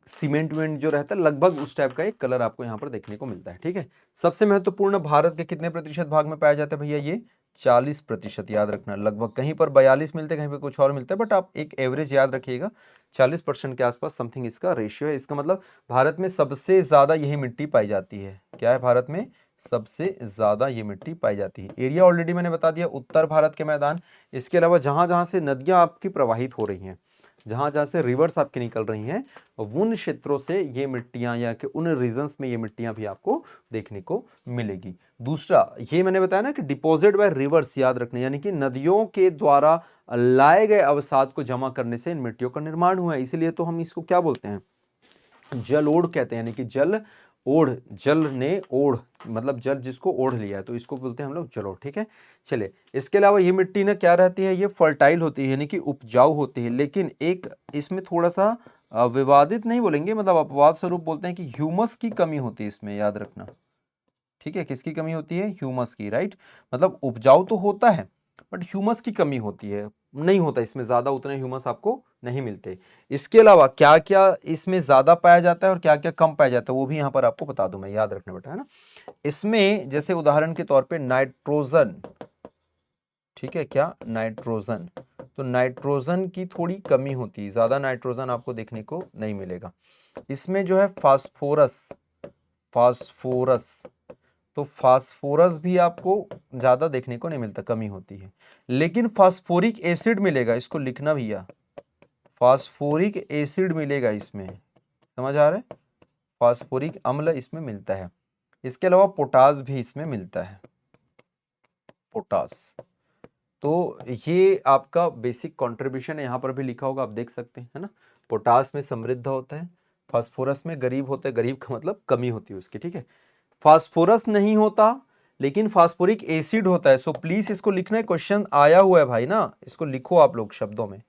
सीमेंट वेंट जो रहता है, लगभग उस टाइप का एक कलर आपको यहाँ पर देखने को मिलता है। ठीक है, सबसे महत्वपूर्ण भारत के कितने प्रतिशत भाग में पाया जाता है भैया, ये 40%। याद रखना, लगभग कहीं पर 42 मिलते हैं, कहीं पर कुछ और मिलता है, बट आप एक एवरेज याद रखिएगा, 40% के आसपास समथिंग इसका रेशियो है। इसका मतलब भारत में सबसे ज्यादा यही मिट्टी पाई जाती है। क्या है, भारत में सबसे ज्यादा ये मिट्टी पाई जाती है। एरिया ऑलरेडी मैंने बता दिया, उत्तर भारत के मैदान। इसके अलावा जहां जहां से नदियां आपकी प्रवाहित हो रही हैं, जहां जहां से रिवर्स आपकी निकल रही हैं, उन क्षेत्रों से ये मिट्टियां या कि उन रीजन्स में ये मिट्टियां भी आपको देखने को मिलेगी। दूसरा, ये मैंने बताया ना कि डिपॉजिट बाय रिवर्स, याद रखना, यानी कि नदियों के द्वारा लाए गए अवसाद को जमा करने से इन मिट्टियों का निर्माण हुआ है। इसीलिए तो हम इसको क्या बोलते हैं, जलोढ़ कहते हैं, यानी कि जल ओढ़, जल ने ओढ़, मतलब जल जिसको ओढ़ लिया है, तो इसको बोलते हैं हम लोग जलोढ़। ठीक है, चलिए इसके अलावा ये मिट्टी ना क्या रहती है, ये फर्टाइल होती है, यानी कि उपजाऊ होती है, लेकिन एक इसमें थोड़ा सा विवादित नहीं बोलेंगे, मतलब अपवाद स्वरूप बोलते हैं कि ह्यूमस की कमी होती है इसमें, याद रखना। ठीक है, किसकी कमी होती है? ह्यूमस की, राइट। मतलब उपजाऊ तो होता है बट ह्यूमस की कमी होती है, नहीं होता इसमें ज्यादा उतने ह्यूमस आपको नहीं मिलते। इसके अलावा क्या क्या इसमें ज्यादा पाया जाता है और क्या क्या कम पाया जाता है वो भी यहाँ पर आपको बता दूं मैं, याद रखना बेटा, है ना। इसमें जैसे उदाहरण के तौर पे नाइट्रोजन, ठीक है, क्या? नाइट्रोजन। तो नाइट्रोजन की थोड़ी कमी होती है, ज्यादा नाइट्रोजन आपको देखने को नहीं मिलेगा। इसमें जो है फास्फोरस, फास्फोरस, तो फास्फोरस भी आपको ज्यादा देखने को नहीं मिलता, कमी होती है। लेकिन फास्फोरिक एसिड मिलेगा, इसको लिखना भैया, फास्फोरिक एसिड मिलेगा इसमें, समझ आ रहा है? फास्फोरिक अम्ल इसमें मिलता है। इसके अलावा पोटास भी इसमें मिलता है, पोटास। तो ये आपका बेसिक कंट्रीब्यूशन है, यहाँ पर भी लिखा होगा, आप देख सकते हैं, है ना। पोटास में समृद्ध होता है, फास्फोरस में गरीब होता है, गरीब का मतलब कमी होती है उसकी, ठीक है। फास्फोरस नहीं होता लेकिन फास्फोरिक एसिड होता है। सो प्लीज इसको लिखना है, क्वेश्चन आया हुआ है भाई ना, इसको लिखो आप लोग शब्दों में।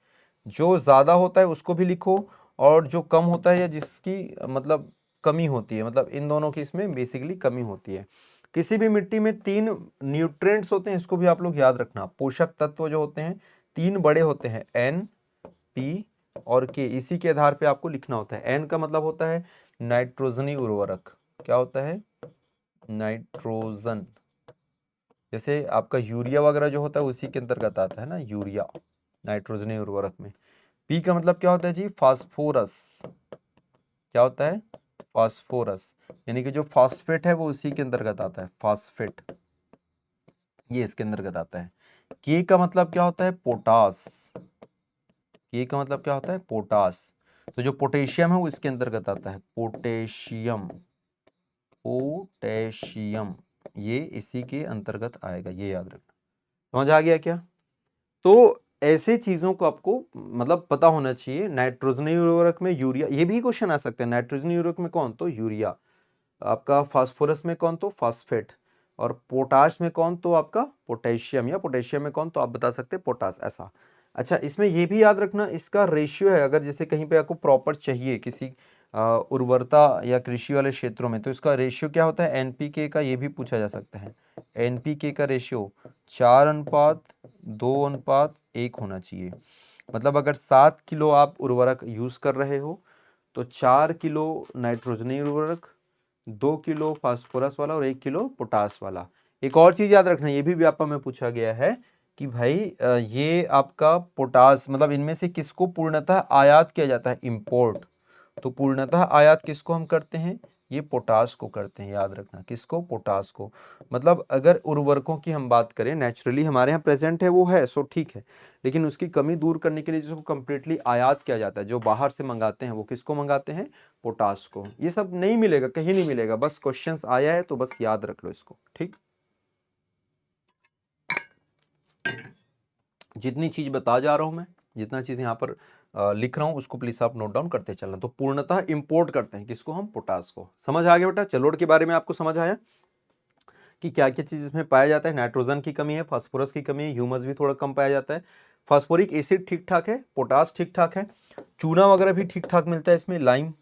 जो ज्यादा होता है उसको भी लिखो और जो कम होता है या जिसकी मतलब कमी होती है, मतलब इन दोनों की इसमें बेसिकली कमी होती है। किसी भी मिट्टी में 3 न्यूट्रिएंट्स होते हैं, इसको भी आप लोग याद रखना। पोषक तत्व जो होते हैं 3 बड़े होते हैं, एन, पी और के। इसी के आधार पे आपको लिखना होता है। एन का मतलब होता है नाइट्रोजनी उर्वरक, क्या होता है? नाइट्रोजन। जैसे आपका यूरिया वगैरह जो होता है उसी के अंतर्गत आता है ना, यूरिया, नाइट्रोजनी उर्वरक में। पी का मतलब क्या होता है जी? फास्फोरस। क्या होता है? फास्फोरस, यानी कि जो फास्फेट है वो उसी के अंतर्गत आता है, फास्फेट, ये इसके अंतर्गत आता है। के का मतलब क्या होता है? पोटास। के का मतलब क्या होता है? पोटास। तो जो पोटेशियम है वो इसके अंतर्गत आता है, पोटेशियम, पोटेशियम, ये इसी के अंतर्गत आएगा, ये याद रखना। समझ आ गया क्या? तो ऐसे चीजों को आपको मतलब पता होना चाहिए। नाइट्रोजनी उर्वरक में यूरिया, ये भी क्वेश्चन आ सकते हैं। नाइट्रोजनी उर्वरक में कौन? तो यूरिया। आपका फास्फोरस में कौन? तो फास्फेट। और पोटाश में कौन? तो आपका पोटेशियम। या पोटेशियम में कौन? तो आप बता सकते हैं पोटास, ऐसा। अच्छा, इसमें ये भी याद रखना, इसका रेशियो है, अगर जैसे कहीं पे आपको प्रॉपर चाहिए किसी उर्वरता या कृषि वाले क्षेत्रों में, तो इसका रेशियो क्या होता है? एनपीके का, ये भी पूछा जा सकता है। एनपीके का रेशियो 4:2:1 होना चाहिए। मतलब अगर 7 किलो आप उर्वरक यूज कर रहे हो तो 4 किलो नाइट्रोजनी उर्वरक, 2 किलो फास्फोरस वाला और 1 किलो पोटास वाला। एक और चीज याद रखना, ये भी व्यापा में पूछा गया है कि भाई ये आपका पोटास, मतलब इनमें से किसको पूर्णतः आयात किया जाता है? इंपोर्ट। तो पूर्णतः आयात किसको हम करते हैं? ये पोटास को करते हैं, याद रखना। किसको? पोटास को। मतलब अगर उर्वरकों की हम बात करें, नेचुरली हमारे यहाँ प्रेजेंट है वो है, सो ठीक है, लेकिन उसकी कमी दूर करने के लिए जिसको कंप्लीटली आयात किया जाता है, जो बाहर से मंगाते हैं, वो किसको मंगाते हैं? पोटास को। ये सब नहीं मिलेगा, कहीं नहीं मिलेगा, बस क्वेश्चंस आया है तो बस याद रख लो इसको, ठीक। जितनी चीज बता जा रहा हूं मैं, जितना चीज यहाँ पर लिख रहा हूं, उसको प्लीज आप नोट डाउन करते चलना। तो पूर्णतः इंपोर्ट करते हैं किसको? हम पोटास को। समझ आ गया बेटा? जलोढ़ के बारे में आपको समझ आया कि क्या क्या चीज इसमें पाया जाता है? नाइट्रोजन की कमी है, फास्फोरस की कमी है, ह्यूमस भी थोड़ा कम पाया जाता है, फास्फोरिक एसिड ठीक ठाक है, पोटास ठीक ठाक है, चूना वगैरह भी ठीक ठाक मिलता है इसमें, लाइम,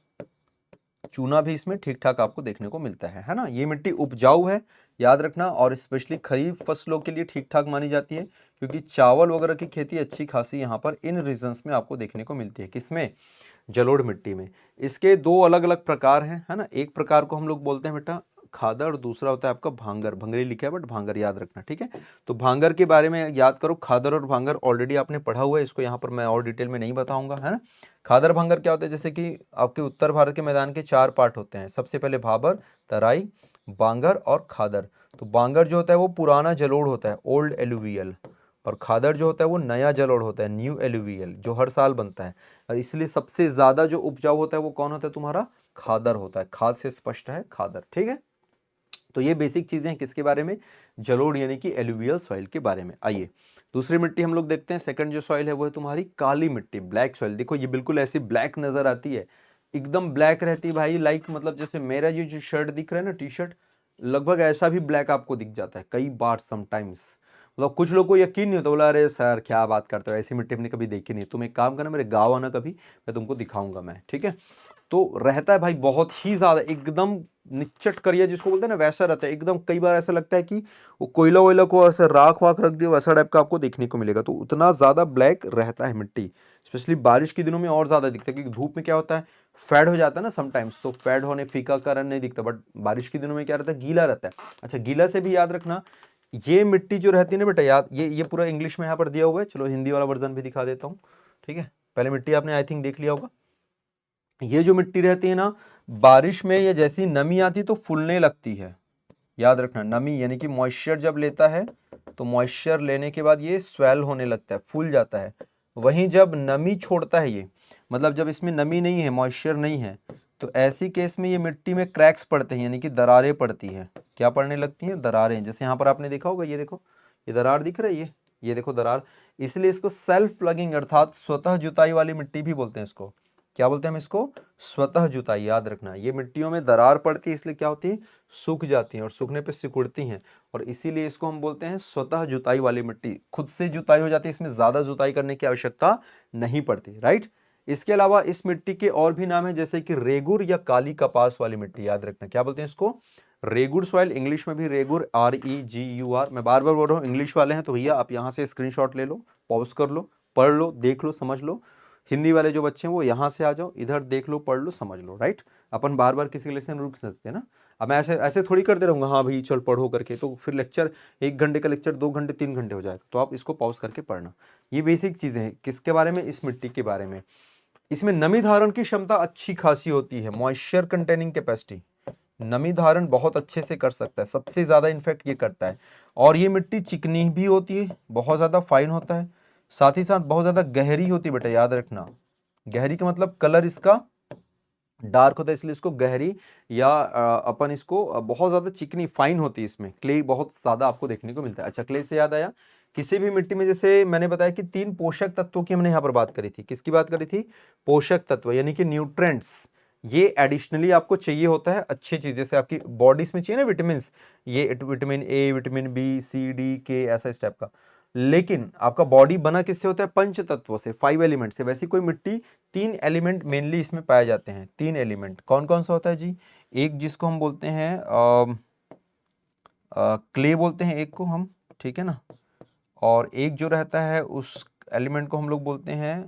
चूना भी इसमें ठीक ठाक आपको देखने को मिलता है ना। ये मिट्टी उपजाऊ है, याद रखना, और स्पेशली खरीफ फसलों के लिए ठीक ठाक मानी जाती है, क्योंकि चावल वगैरह की खेती अच्छी खासी यहाँ पर इन रीजन्स में आपको देखने को मिलती है। किसमें? जलोढ़ मिट्टी में। इसके 2 अलग अलग प्रकार हैं, है ना। एक प्रकार को हम लोग बोलते हैं बेटा खादर, और दूसरा होता है आपका भांगर। भंगरी लिखा है बट भांगर याद रखना, ठीक है। तो भांगर के बारे में याद करो, खादर और भांगर ऑलरेडी आपने पढ़ा हुआ है, इसको यहाँ पर मैं और डिटेल में नहीं बताऊंगा, है ना। खादर भांगर क्या होता है? जैसे कि आपके उत्तर भारत के मैदान के 4 पार्ट होते हैं, सबसे पहले भाबर, तराई, बांगर और खादर। तो बांगर जो होता है वो पुराना जलोढ़ होता है, ओल्ड एलुवियल, और खादर जो होता है वो नया जलोढ़ होता है, न्यू एलुवियल, जो हर साल बनता है। और इसलिए सबसे ज्यादा जो उपजाऊ होता है वो कौन होता है? तुम्हारा खादर होता है। खाद से स्पष्ट है, खादर, ठीक है। तो ये बेसिक चीजें हैं किसके बारे में? जलोढ़ यानी कि एलुवियल सॉइल के बारे में। आइए दूसरी मिट्टी हम लोग देखते हैं। सेकंड जो सॉइल है वो है तुम्हारी काली मिट्टी, ब्लैक सॉइल। देखो ये बिल्कुल ऐसी ब्लैक नजर आती है, एकदम ब्लैक रहती है भाई, लाइक मतलब जैसे मेरा ये जो शर्ट दिख रहा है ना, टी शर्ट, लगभग ऐसा भी ब्लैक आपको दिख जाता है कई बार समटाइम्स। मतलब कुछ लोग को यकीन नहीं होता, बोला अरे सर क्या बात करते हो, ऐसी मिट्टी हमने कभी देखी नहीं। तुम एक काम करना, मेरे गाँव आना कभी, मैं तुमको दिखाऊंगा मैं, ठीक है। तो रहता है भाई बहुत ही ज्यादा, एकदम निच्चट करिया जिसको बोलते हैं ना, वैसा रहता है एकदम। कई बार ऐसा लगता है कि वो कोयला वोयला को ऐसे राख वाख रख दिया, वैसा टाइप का आपको देखने को मिलेगा। तो उतना ज़्यादा ब्लैक रहता है मिट्टी, स्पेशली बारिश के दिनों में और ज़्यादा दिखता है, क्योंकि धूप में क्या होता है, फेड हो जाता है ना समटाइम्स, तो फेड होने फीका कारण नहीं दिखता, बट बारिश के दिनों में क्या रहता है, गीला रहता है। अच्छा, गीला से भी याद रखना, ये मिट्टी जो रहती है ना बेटा, याद ये पूरा इंग्लिश में यहाँ पर दिया हुआ है। चलो हिंदी वाला वर्जन भी दिखा देता हूँ, ठीक है। पहले मिट्टी आपने आई थिंक देख लिया होगा। ये जो मिट्टी रहती है ना, बारिश में ये जैसी नमी आती तो फूलने लगती है। याद रखना, नमी यानी कि मॉइस्चर जब लेता है तो मॉइस्चर लेने के बाद ये स्वेल होने लगता है, फूल जाता है। वहीं जब नमी छोड़ता है, ये मतलब जब इसमें नमी नहीं है, मॉइस्चर नहीं है, तो ऐसी केस में ये मिट्टी में क्रैक्स पड़ते हैं, यानी कि दरारें पड़ती हैं। क्या पड़ने लगती हैं, दरारें। जैसे यहाँ पर आपने देखा होगा, ये देखो, ये दरार दिख रही है, ये देखो दरार। इसलिए इसको सेल्फ प्लगिंग अर्थात स्वतः जुताई वाली मिट्टी भी बोलते हैं। इसको क्या बोलते हैं, हम इसको स्वतः जुताई। याद रखना, ये मिट्टियों में दरार पड़ती है, इसलिए क्या होती है, सूख जाती हैं, और सूखने पे सिकुड़ती हैं, और इसीलिए इसको हम बोलते हैं स्वतः जुताई वाली मिट्टी। खुद से जुताई हो जाती है, इसमें ज्यादा जुताई करने की आवश्यकता नहीं पड़ती, राइट। इसके अलावा इस मिट्टी के और भी नाम है, जैसे कि रेगुर या काली कपास वाली मिट्टी। याद रखना, क्या बोलते हैं इसको, रेगुर सॉइल, इंग्लिश में भी रेगुर, REGUR। मैं बार बार बोल रहा हूँ, इंग्लिश वाले हैं तो भैया आप यहाँ से स्क्रीनशॉट ले लो, पॉज कर लो, पढ़ लो, देख लो, समझ लो। हिंदी वाले जो बच्चे हैं वो यहाँ से आ जाओ, इधर देख लो, पढ़ लो, समझ लो, राइट। अपन बार बार किसी लेसन रुक सकते हैं ना। अब मैं ऐसे ऐसे थोड़ी करते रहूँगा, हाँ भाई चल पढ़ो करके, तो फिर लेक्चर 1 घंटे का लेक्चर 2 घंटे 3 घंटे हो जाएगा। तो आप इसको पॉज करके पढ़ना। ये बेसिक चीज़ें हैं किसके बारे में, इस मिट्टी के बारे में। इसमें नमी धारण की क्षमता अच्छी खासी होती है, मॉइस्चर कंटेनिंग कैपेसिटी, नमी धारण बहुत अच्छे से कर सकता है, सबसे ज्यादा इनफैक्ट ये करता है। और ये मिट्टी चिकनी भी होती है, बहुत ज्यादा फाइन होता है, साथ ही साथ बहुत ज्यादा गहरी होती है बेटा। याद रखना, गहरी का मतलब कलर इसका डार्क होता है, इसलिए इसको गहरी, या अपन इसको बहुत ज्यादा चिकनी फाइन होती है। इसमें क्ले बहुत ज्यादा आपको देखने को मिलता है। अच्छा, क्ले से याद आया, किसी भी मिट्टी में, जैसे मैंने बताया कि 3 पोषक तत्वों की हमने यहाँ पर बात करी थी। किसकी बात करी थी, पोषक तत्व यानी कि न्यूट्रेंट्स। ये एडिशनली आपको चाहिए होता है, अच्छी चीज जैसे आपकी बॉडीज में चाहिए ना विटामिन, ये vitamin A, vitamin B, C, D, K, ऐसा इस टाइप का। लेकिन आपका बॉडी बना किससे होता है, पंच तत्वों से, 5 एलिमेंट से। वैसी कोई मिट्टी 3 एलिमेंट मेनली इसमें पाए जाते हैं। 3 एलिमेंट कौन कौन सा होता है जी, एक जिसको हम बोलते हैं क्ले बोलते हैं एक को हम, ठीक है ना। और एक जो रहता है उस एलिमेंट को हम लोग बोलते हैं,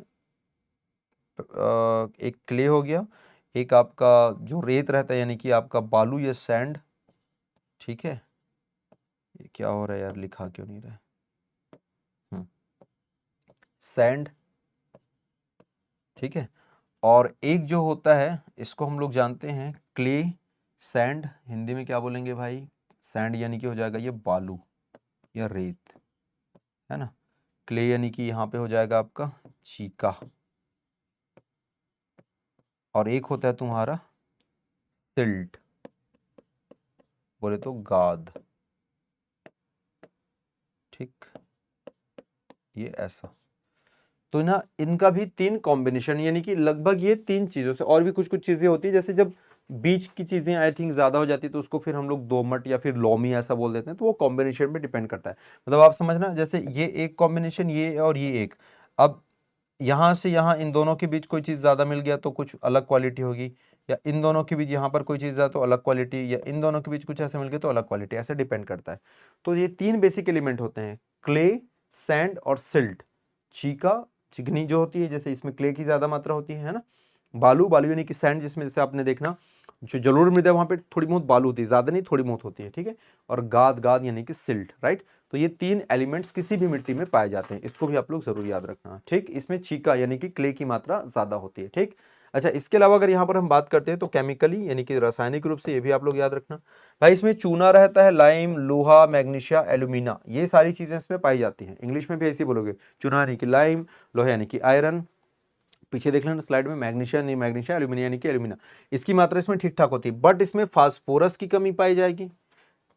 एक क्ले हो गया, एक आपका जो रेत रहता है यानी कि आपका बालू या सैंड, ठीक है। ये क्या हो रहा है यार, लिखा क्यों नहीं रहा है, सैंड, ठीक है। और एक जो होता है इसको हम लोग जानते हैं क्ले, सैंड, हिंदी में क्या बोलेंगे भाई, सैंड यानी कि हो जाएगा ये बालू या रेत, है ना। क्ले यानी कि यहाँ पे हो जाएगा आपका चीका, और एक होता है तुम्हारा सिल्ट, बोले तो गाद, ठीक। ये ऐसा, तो ना इनका भी 3 कॉम्बिनेशन, यानी कि लगभग ये 3 चीजों से, और भी कुछ कुछ चीजें होती है, जैसे जब बीच की चीजें आई थिंक ज्यादा हो जाती है तो उसको फिर हम लोग दोमट या फिर लोमी ऐसा बोल देते हैं। तो वो कॉम्बिनेशन पे डिपेंड करता है। मतलब आप समझना, जैसे ये एक कॉम्बिनेशन, ये और ये एक, अब यहाँ से यहाँ इन दोनों के बीच कोई चीज ज्यादा मिल गया तो कुछ अलग क्वालिटी होगी, या इन दोनों के बीच यहाँ पर कोई चीज ज्यादा तो अलग क्वालिटी, या इन दोनों के बीच कुछ ऐसे मिल गया तो अलग क्वालिटी, ऐसे डिपेंड करता है। तो ये 3 बेसिक एलिमेंट होते हैं, क्ले, सैंड और सिल्ट। चीका, चिकनी जो होती है, जैसे इसमें क्ले की ज्यादा मात्रा होती है ना। बालू, बालू यानी कि सैंड, जिसमें जैसे आपने देखना जो जलोढ़ मृदा है वहां पे थोड़ी बहुत बालू होती है, ज्यादा नहीं, थोड़ी बहुत होती है, ठीक है। और गाद, गाद यानी कि सिल्ट, राइट। तो ये 3 एलिमेंट्स किसी भी मिट्टी में पाए जाते हैं, इसको भी आप लोग जरूर याद रखना, ठीक। इसमें चीका यानी कि क्ले की मात्रा ज्यादा होती है, ठीक। अच्छा, इसके अलावा अगर यहाँ पर हम बात करते हैं तो केमिकली यानी कि रासायनिक रूप से, ये भी आप लोग याद रखना भाई। इसमें चूना रहता है, लाइम, लोहा, मैग्नीशिया, एल्यूमिना, ये सारी चीजें इसमें पाई जाती हैं। इंग्लिश में भी ऐसे बोलोगे, चूना यानी कि लाइम, लोहा यानी कि आयरन, पीछे देख लेना स्लाइड में, मैग्नीशिया नहीं, मैग्नीशिया, एल्यूमिनिया यानी कि एल्यूमिना। इसकी मात्रा इसमें ठीक ठाक होती है, बट इसमें फास्फोरस की कमी पाई जाएगी,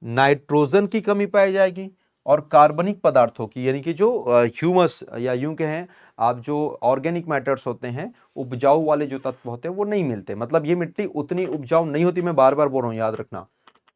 नाइट्रोजन की कमी पाई जाएगी, और कार्बनिक पदार्थों की, यानी कि जो ह्यूमस या यूं कहें आप, जो ऑर्गेनिक मैटर्स होते हैं, उपजाऊ वाले जो तत्व होते हैं वो नहीं मिलते। मतलब ये मिट्टी उतनी उपजाऊ नहीं होती। मैं बार बार बोल रहा हूँ, याद रखना।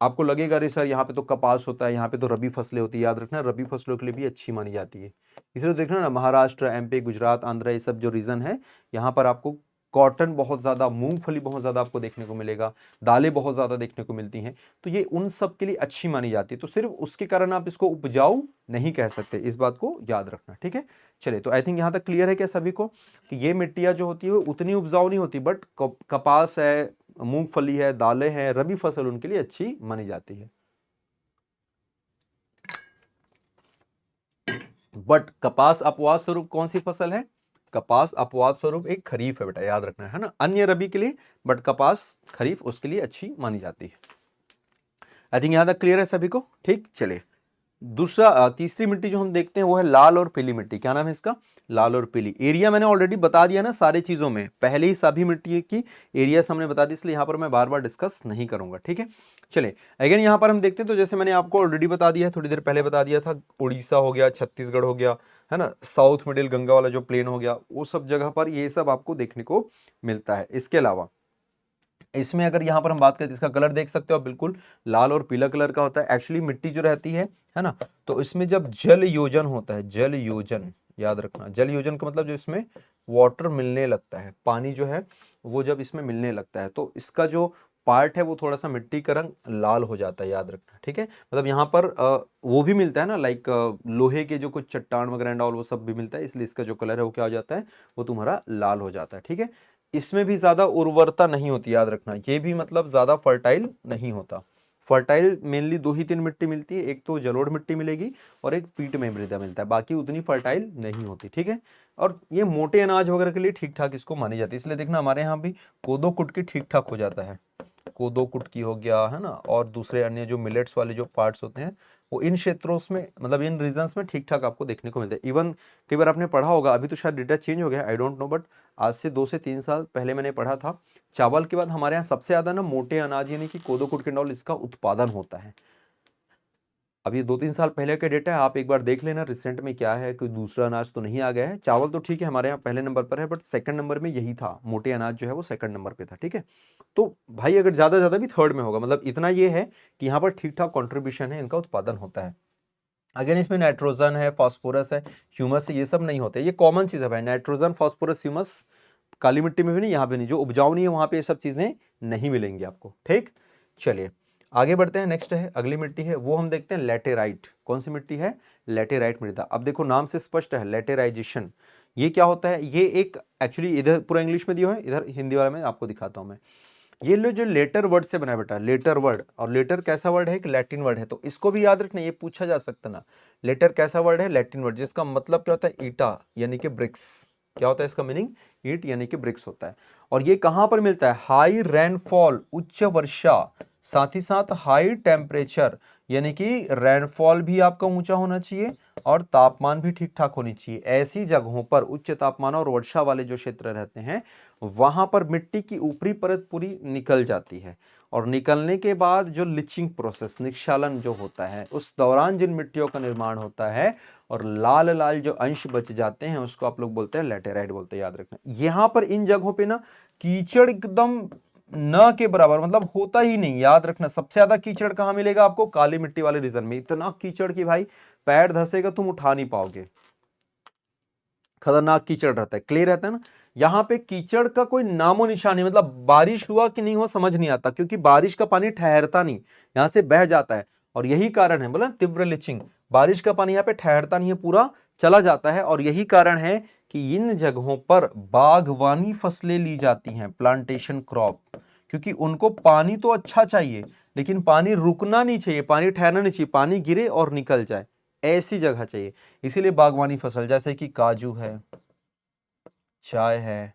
आपको लगेगा अरे सर यहाँ पे तो कपास होता है, यहाँ पे तो रबी फसलें होती है। याद रखना, रबी फसलों के लिए भी अच्छी मानी जाती है। इसलिए देखना ना, महाराष्ट्र, MP, गुजरात, आंध्र, ये सब जो रीजन है, यहाँ पर आपको कॉटन बहुत ज़्यादा, मूंगफली बहुत ज़्यादा आपको देखने को मिलेगा, दालें बहुत ज़्यादा देखने को मिलती हैं, तो ये उन सब के लिए अच्छी मानी जाती है। तो सिर्फ उसके कारण आप इसको उपजाऊ नहीं कह सकते, इस बात को याद रखना, ठीक है। चलिए, तो आई थिंक यहाँ तक क्लियर है क्या सभी को कि ये मिट्टियाँ जो होती है वो उतनी उपजाऊ नहीं होती, बट कपास है, मूंगफली है, दालें हैं, रबी फसल उनके लिए अच्छी मानी जाती है। बट कपास अपवाद स्वरूप कौन सी फसल है? कपास अपवाद स्वरूप एक खरीफ है बेटा, याद रखना है ना, अन्य रबी के लिए, बट कपास खरीफ उसके लिए अच्छी मानी जाती है। आई थिंक यहां तक क्लियर है सभी को, ठीक। चलिए, दूसरा तीसरी मिट्टी जो हम देखते हैं वो है लाल और पीली मिट्टी। क्या नाम है इसका? लाल और पीली। एरिया मैंने ऑलरेडी बता दिया ना सारी चीजों में, पहले ही सभी मिट्टी की एरिया हमने बता दी, इसलिए यहां पर मैं बार बार डिस्कस नहीं करूंगा, ठीक है। चलिए, अगेन यहां पर हम देखते हैं, तो जैसे मैंने आपको ऑलरेडी बता दिया है, थोड़ी देर पहले बता दिया था, उड़ीसा हो गया, छत्तीसगढ़ हो गया, है ना, साउथ मिडिल गंगा वाला जो प्लेन हो गया, वो सब जगह पर ये सब आपको देखने को मिलता है। इसके अलावा इसमें अगर यहाँ पर हम बात करें, इसका कलर देख सकते हो आप, बिल्कुल लाल और पीला कलर का होता है। एक्चुअली मिट्टी जो रहती है ना, तो इसमें जब जल योजन होता है, जल योजन, याद रखना, जल योजन का मतलब जो इसमें वाटर मिलने लगता है, पानी जो है वो जब इसमें मिलने लगता है, तो इसका जो पार्ट है वो थोड़ा सा मिट्टी का रंग लाल हो जाता है, याद रखना, ठीक है। मतलब यहाँ पर वो भी मिलता है ना, लाइक लोहे के जो कुछ चट्टान वगैरह एंड ऑल वो सब भी मिलता है, इसलिए इसका जो कलर है वो क्या हो जाता है, वो तुम्हारा लाल हो जाता है, ठीक है। इसमें भी ज्यादा उर्वरता नहीं होती, याद रखना, ये भी मतलब ज्यादा फर्टाइल नहीं होता। फर्टाइल मेनली दो ही तीन मिट्टी मिलती है, एक तो जलोढ़ मिट्टी मिलेगी और एक पीट में मृदा मिलता है, बाकी उतनी फर्टाइल नहीं होती, ठीक है। और ये मोटे अनाज वगैरह के लिए ठीक ठाक इसको मानी जाती है, इसलिए देखना हमारे यहाँ भी कोदो कुटकी ठीक ठाक हो जाता है, कोदो कुटकी हो गया, है ना, और दूसरे अन्य जो मिलेट्स वाले जो पार्ट्स होते हैं वो इन क्षेत्रों में, मतलब इन रीजन्स में ठीक ठाक आपको देखने को मिलता है। इवन कई बार आपने पढ़ा होगा, अभी तो शायद डेटा चेंज हो गया, आई डोंट नो, बट आज से 2 से 3 साल पहले मैंने पढ़ा था, चावल के बाद हमारे यहाँ सबसे ज्यादा ना मोटे अनाज यानी कि कोदो कुटकी एंड ऑल इसका उत्पादन होता है। अब ये 2-3 साल पहले का डेटा है, आप एक बार देख लेना रिसेंट में क्या है, कोई दूसरा अनाज तो नहीं आ गया है। चावल तो ठीक है हमारे यहाँ पहले नंबर पर है, बट सेकंड नंबर में यही था, मोटे अनाज जो है वो सेकंड नंबर पे था, ठीक है। तो भाई अगर ज्यादा ज्यादा भी थर्ड में होगा, मतलब इतना ये है कि यहाँ पर ठीक ठाक कॉन्ट्रीब्यूशन है, इनका उत्पादन होता है। अगेन इसमें नाइट्रोजन है, फास्फोरस है, ह्यूमस है, ये सब नहीं होते, ये कॉमन चीज है भाई, नाइट्रोजन, फास्फोरस, ह्यूमस काली मिट्टी में भी नहीं, यहाँ पे नहीं, जो उपजाऊ नहीं है वहां पे ये सब चीजें नहीं मिलेंगी आपको, ठीक। चलिए, आगे बढ़ते हैं। नेक्स्ट है, अगली मिट्टी है वो हम देखते हैं लैटेराइट। कौन सी मिट्टी है? लैटेराइट मृदा। अब देखो नाम से स्पष्ट है, लैटेराइजेशन, ये क्या होता है? ये एक, एक्चुअली इधर पूरा इंग्लिश में दिया है, इधर हिंदी वाला में आपको दिखाता हूं मैं। ये लो जो लेटर वर्ड से बना है बेटा, लेटर वर्ड, और लेटर कैसा वर्ड है? एक लैटिन वर्ड है, तो इसको भी याद रखना, ये पूछा जा सकता ना। लेटर कैसा वर्ड है? लैटिन वर्ड, जिसका मतलब क्या होता है? ईटा यानी कि ब्रिक्स। क्या होता है इसका मीनिंग? ईट यानी कि ब्रिक्स होता है। और ये कहां पर मिलता है? हाई रेनफॉल, उच्च वर्षा, साथ ही साथ हाई टेम्परेचर, यानी कि रेनफॉल भी आपका ऊंचा होना चाहिए और तापमान भी ठीक ठाक होनी चाहिए। ऐसी जगहों पर उच्च तापमान और वर्षा वाले जो क्षेत्र रहते हैं वहां पर मिट्टी की ऊपरी परत पूरी निकल जाती है, और निकलने के बाद जो लिचिंग प्रोसेस, निक्षालन जो होता है, उस दौरान जिन मिट्टियों का निर्माण होता है और लाल लाल जो अंश बच जाते हैं उसको आप लोग बोलते हैं लैटेराइट बोलते हैं, याद रखना। यहां पर इन जगहों पे ना कीचड़ एकदम न के बराबर, मतलब होता ही नहीं, याद रखना। सबसे ज्यादा कीचड़ कहां मिलेगा आपको? काली मिट्टी वाले रीजन में, इतना कीचड़ कि भाई पैर धसेगा तुम उठा नहीं पाओगे, खतरनाक कीचड़ रहता है, क्ले रहता है ना। यहाँ पे कीचड़ का कोई नामो निशान नहीं, मतलब बारिश हुआ कि नहीं हुआ समझ नहीं आता, क्योंकि बारिश का पानी ठहरता नहीं, यहाँ से बह जाता है। और यही कारण है, बोला तीव्र लिचिंग, बारिश का पानी यहाँ पे ठहरता नहीं है, पूरा चला जाता है। और यही कारण है कि इन जगहों पर बागवानी फसलें ली जाती हैं, प्लांटेशन क्रॉप, क्योंकि उनको पानी तो अच्छा चाहिए, लेकिन पानी रुकना नहीं चाहिए, पानी ठहरना नहीं चाहिए, पानी गिरे और निकल जाए, ऐसी जगह चाहिए। इसीलिए बागवानी फसल जैसे कि काजू है, चाय है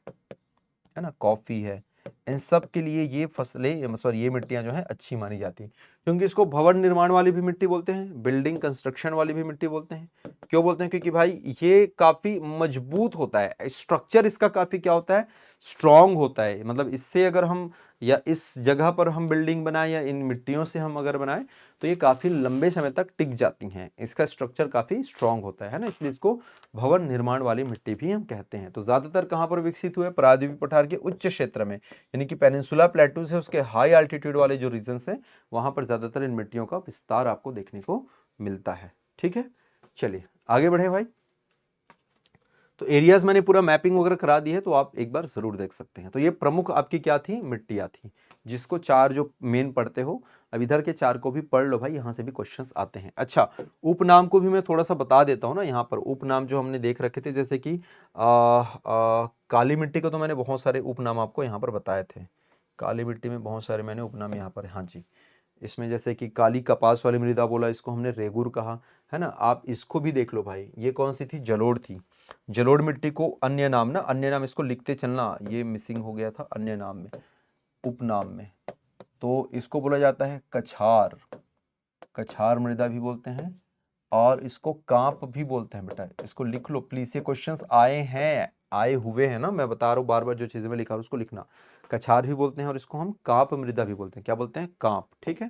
ना, कॉफी है, इन सब के लिए ये फसलें, सॉरी ये मिट्टियां जो है अच्छी मानी जाती हैं, क्योंकि इसको भवन निर्माण वाली भी मिट्टी बोलते हैं, बिल्डिंग कंस्ट्रक्शन वाली भी मिट्टी बोलते हैं। क्यों बोलते हैं? क्योंकि भाई ये काफी मजबूत होता है, स्ट्रक्चर इसका काफी क्या होता है? स्ट्रांग होता है। मतलब इससे अगर हम, या इस जगह पर हम बिल्डिंग बनाए या इन मिट्टियों से हम अगर बनाए तो ये काफी लंबे समय तक टिक जाती हैं, इसका स्ट्रक्चर काफी स्ट्रांग होता है ना, इसलिए इसको भवन निर्माण वाली मिट्टी भी हम कहते हैं। तो ज्यादातर कहां पर विकसित हुए? प्रायद्वीपीय पठार के उच्च क्षेत्र में, यानी कि पेनिनसुला प्लेटू से उसके हाई अल्टीट्यूड वाले जो रीजन है वहां पर ज्यादातर इन मिट्टियों का विस्तार आपको देखने को मिलता है, ठीक है। चलिए आगे बढ़े भाई। तो एरियाज मैंने पूरा मैपिंग वगैरह करा दी है, तो आप एक बार जरूर देख सकते हैं। तो ये प्रमुख आपकी क्या थी, मिट्टियाँ थी, जिसको चार जो मेन पढ़ते हो, अब इधर के चार को भी पढ़ लो भाई, यहाँ से भी क्वेश्चंस आते हैं। अच्छा, उपनाम को भी मैं थोड़ा सा बता देता हूँ ना, यहाँ पर उपनाम जो हमने देख रखे थे, जैसे कि काली मिट्टी को तो मैंने बहुत सारे उपनाम आपको यहाँ पर बताए थे। काली मिट्टी में बहुत सारे मैंने उपनाम यहाँ पर, हाँ जी, इसमें जैसे कि काली कपास वाली मृदा बोला, इसको हमने रेगुर कहा, है ना। आप इसको भी देख लो भाई, ये कौन सी थी, जलोढ़ थी। जलोढ़ मिट्टी को अन्य नाम ना, अन्य नाम इसको लिखते चलना, ये मिसिंग हो गया था अन्य नाम में, उपनाम में। तो इसको बोला जाता है कछार, कछार मृदा भी बोलते हैं, और इसको कांप भी बोलते हैं। बेटा इसको लिख लो प्लीज, ये क्वेश्चंस आए हैं, आए हुए हैं ना, मैं बता रहा हूँ बार बार, जो चीजें मैं लिखा हूँ उसको लिखना। कछार भी बोलते हैं और इसको हम कांप मृदा भी बोलते हैं, क्या बोलते हैं, कांप, ठीक है।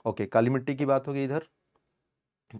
ओके, काली मिट्टी की बात होगी इधर।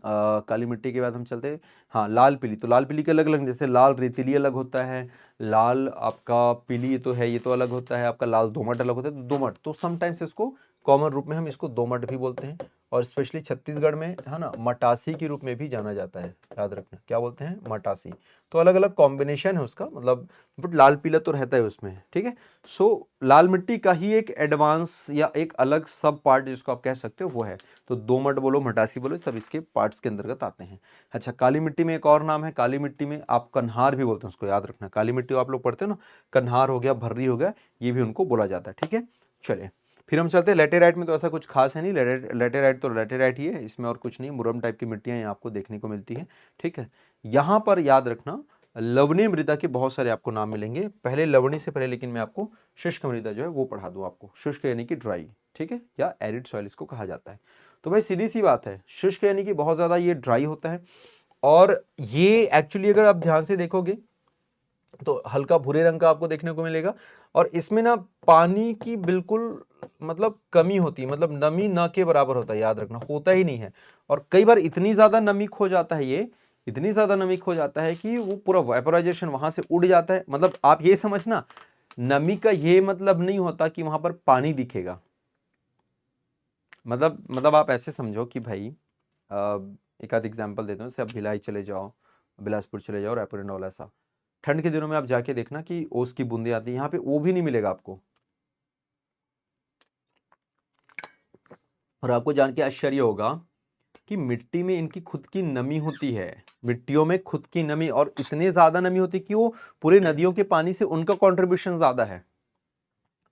काली मिट्टी के बाद हम चलते हैं, हाँ, लाल पीली। तो लाल पीली के अलग अलग, जैसे लाल रेतीली अलग होता है, लाल आपका पीली ये तो है, ये तो अलग होता है आपका, लाल दोमट अलग होता है। तो दोमट, तो समटाइम्स इसको कॉमन रूप में हम इसको दोमट भी बोलते हैं, और स्पेशली छत्तीसगढ़ में, है ना, मटासी के रूप में भी जाना जाता है, याद रखना, क्या बोलते हैं, मटासी। तो अलग अलग कॉम्बिनेशन है उसका, मतलब बट लाल पीला तो रहता है उसमें, ठीक है। सो लाल मिट्टी का ही एक एडवांस या एक अलग सब पार्ट जिसको आप कह सकते हो वो है। तो दोमट बोलो, मटासी बोलो, सब इसके पार्ट्स के अंतर्गत आते हैं। अच्छा, काली मिट्टी में एक और नाम है, काली मिट्टी में आप कन्हार भी बोलते हैं, उसको याद रखना। काली मिट्टी आप लोग पढ़ते हो ना, कन्हार हो गया, भर्री हो गया, ये भी उनको बोला जाता है, ठीक है। चलिए फिर हम चलते हैं लेटेराइट में। तो ऐसा कुछ खास है नहीं, लेटेराइट तो लेटेराइट ही है, इसमें और कुछ नहीं, मुरम टाइप की मिट्टियां यहाँ आपको देखने को मिलती है, ठीक है। यहाँ पर याद रखना, लवणीय मृदा के बहुत सारे आपको नाम मिलेंगे। पहले लवणी से पहले लेकिन मैं आपको शुष्क मृदा जो है वो पढ़ा दूं आपको, शुष्क यानी कि ड्राई, ठीक है, या एरिड सॉइल इसको कहा जाता है। तो भाई सीधी सी बात है, शुष्क यानी कि बहुत ज्यादा ये ड्राई होता है, और ये एक्चुअली अगर आप ध्यान से देखोगे तो हल्का भूरे रंग का आपको देखने को मिलेगा, और इसमें ना पानी की बिल्कुल मतलब कमी होती है, मतलब नमी न के बराबर होता है, याद रखना, होता ही नहीं है। और कई बार इतनी ज्यादा नमी खो जाता है, ये इतनी ज्यादा नमी खो जाता है कि वो पूरा वेपोराइजेशन वहां से उड़ जाता है। मतलब आप ये समझना, नमी का ये मतलब नहीं होता कि वहां पर पानी दिखेगा। मतलब आप ऐसे समझो कि भाई एक आध एग्जांपल देता हूँ, जैसे आप भिलाई चले जाओ, बिलासपुर चले जाओ, रायपुर एंड ऑल, ऐसा ठंड के दिनों में आप जाके देखना कि ओस की बूंदें आती है, यहाँ पे वो भी नहीं मिलेगा आपको। और आपको जान के आश्चर्य होगा कि मिट्टी में इनकी खुद की नमी होती है, मिट्टियों में खुद की नमी, और इतने ज्यादा नमी होती है कि वो पूरे नदियों के पानी से उनका कंट्रीब्यूशन ज्यादा है।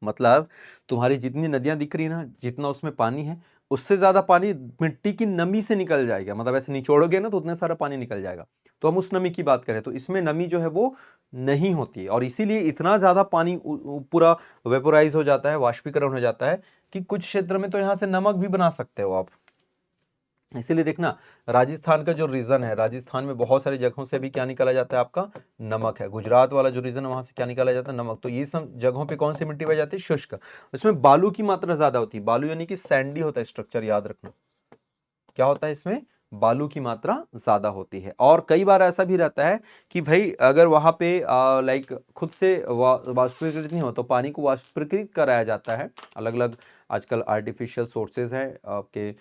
मतलब तुम्हारी जितनी नदियां दिख रही है ना, जितना उसमें पानी है, उससे ज्यादा पानी मिट्टी की नमी से निकल जाएगा। मतलब ऐसे निचोड़ोगे ना तो उतने सारा पानी निकल जाएगा। तो हम उस नमी की बात करें तो इसमें नमी जो है वो नहीं होती है, और इसीलिए इतना ज्यादा पानी पूरा वेपोराइज हो जाता है, वाष्पीकरण हो जाता है, कि कुछ क्षेत्र में तो यहां से नमक भी बना सकते हो आप। इसीलिए देखना, राजस्थान का जो रीजन है, राजस्थान में बहुत सारी जगहों से भी क्या निकाला जाता है, आपका नमक है। गुजरात वाला जो रीजन है वहां से क्या निकाला जाता है, नमक। तो ये सब जगहों पे कौन सी मिट्टी पाई जाती है, शुष्क। इसमें बालू की मात्रा ज्यादा होती है, बालू यानी कि सैंडी होता है स्ट्रक्चर, याद रखना, क्या होता है इसमें, बालू की मात्रा ज्यादा होती है। और कई बार ऐसा भी रहता है कि भाई अगर वहां पे लाइक खुद से वाष्पीकृत नहीं हो, तो पानी को वाष्पीकृत कराया जाता है, अलग अलग आजकल आर्टिफिशियल सोर्सेज है आपके,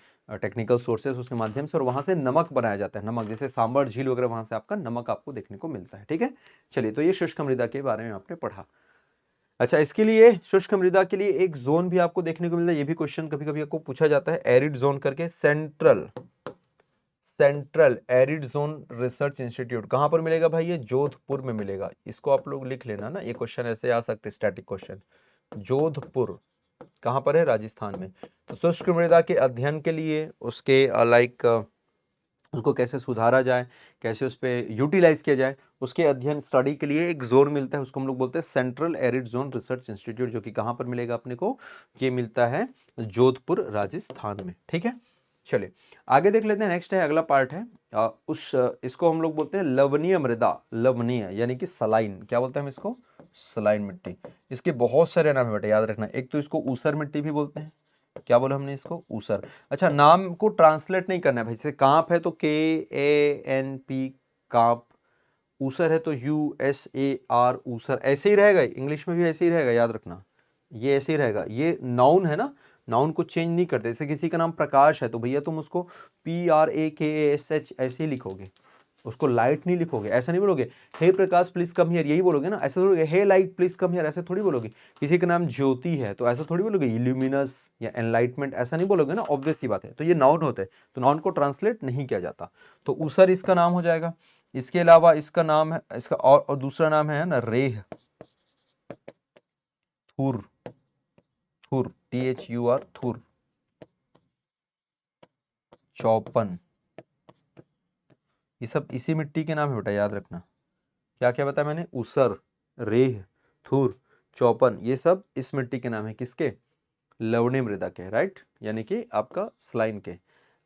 टेक्निकल सोर्सेज, उसके माध्यम से, और वहां से नमक बनाया जाता है, नमक, जैसे सांबर झील वगैरह, वहां से आपका नमक आपको देखने को मिलता है, ठीक है। चलिए, तो ये शुष्क मृदा के बारे में आपने पढ़ा। अच्छा, इसके लिए शुष्क मृदा के लिए एक जोन भी आपको देखने को मिलता है, ये भी क्वेश्चन कभी कभी आपको पूछा जाता है, एरिड जोन करके, central arid zone research institute. कहां पर मिलेगा भाई, ये जोधपुर में मिलेगा। इसको आप लोग लिख लेना ना, ये क्वेश्चन ऐसे आ सकते, स्टैटिक क्वेश्चन। जोधपुर कहां पर है, राजस्थान में। तो शुष्क मृदा के अध्ययन के लिए, उसके लाइक उसको कैसे सुधारा जाए, कैसे उस पर यूटिलाइज किया जाए, उसके अध्ययन स्टडी के लिए एक जोन मिलता है, उसको हम लोग बोलते हैं central arid zone research institute, जो कि कहां पर मिलेगा अपने को, ये मिलता है जोधपुर, राजस्थान में, ठीक है। चलिए आगे देख लेते हैं, नेक्स्ट है, अगला पार्ट है इसको हम लोग बोलते हैं लवणीय मृदा, लवणीय यानी कि सलाइन, क्या बोलते हैं हम इसको, सलाइन मिट्टी। इसके बहुत सारे नाम है बेटा, याद रखना। एक तो इसको ऊसर मिट्टी भी बोलते हैं, क्या बोला हमने इसको, ऊसर। अच्छा, नाम को ट्रांसलेट नहीं करना है भाई, जैसे कांप है तो KANP, कांप। ऊसर है तो USAR, ऊसर, ऐसे ही रहेगा, इंग्लिश में भी ऐसे ही रहेगा, याद रखना, ये ऐसे ही रहेगा। ये नाउन है ना, नाउन को चेंज नहीं करते। जैसे किसी का नाम प्रकाश है तो भैया तुम उसको PRAKASH ऐसे ही लिखोगे, उसको लाइट नहीं लिखोगे, ऐसा नहीं बोलोगे हे प्रकाश प्लीज कम हियर, यही बोलोगे ना, ऐसे थोड़ी हे लाइट प्लीज कम हियर, ऐसे थोड़ी बोलोगे। किसी का नाम ज्योति है तो ऐसा थोड़ी बोलोगे इल्यूमिनस या एनलाइटमेंट, ऐसा नहीं बोलोगे ना, ऑब्वियस सी बात है। तो ये नाउन होते हैं, तो नाउन को ट्रांसलेट नहीं किया जाता। तो ऊसर इसका नाम हो जाएगा। इसके अलावा इसका नाम है, इसका और दूसरा नाम है ना रेह, थुर, थुर THUR, थुर, चौपन, ये सब इसी मिट्टी के नाम है बेटा, याद रखना। क्या क्या बताया मैंने, ऊसर, रेह, थुर, चौपन, ये सब इस मिट्टी के नाम है, किसके, लवणीय मृदा के, राइट, यानी कि आपका स्लाइन के।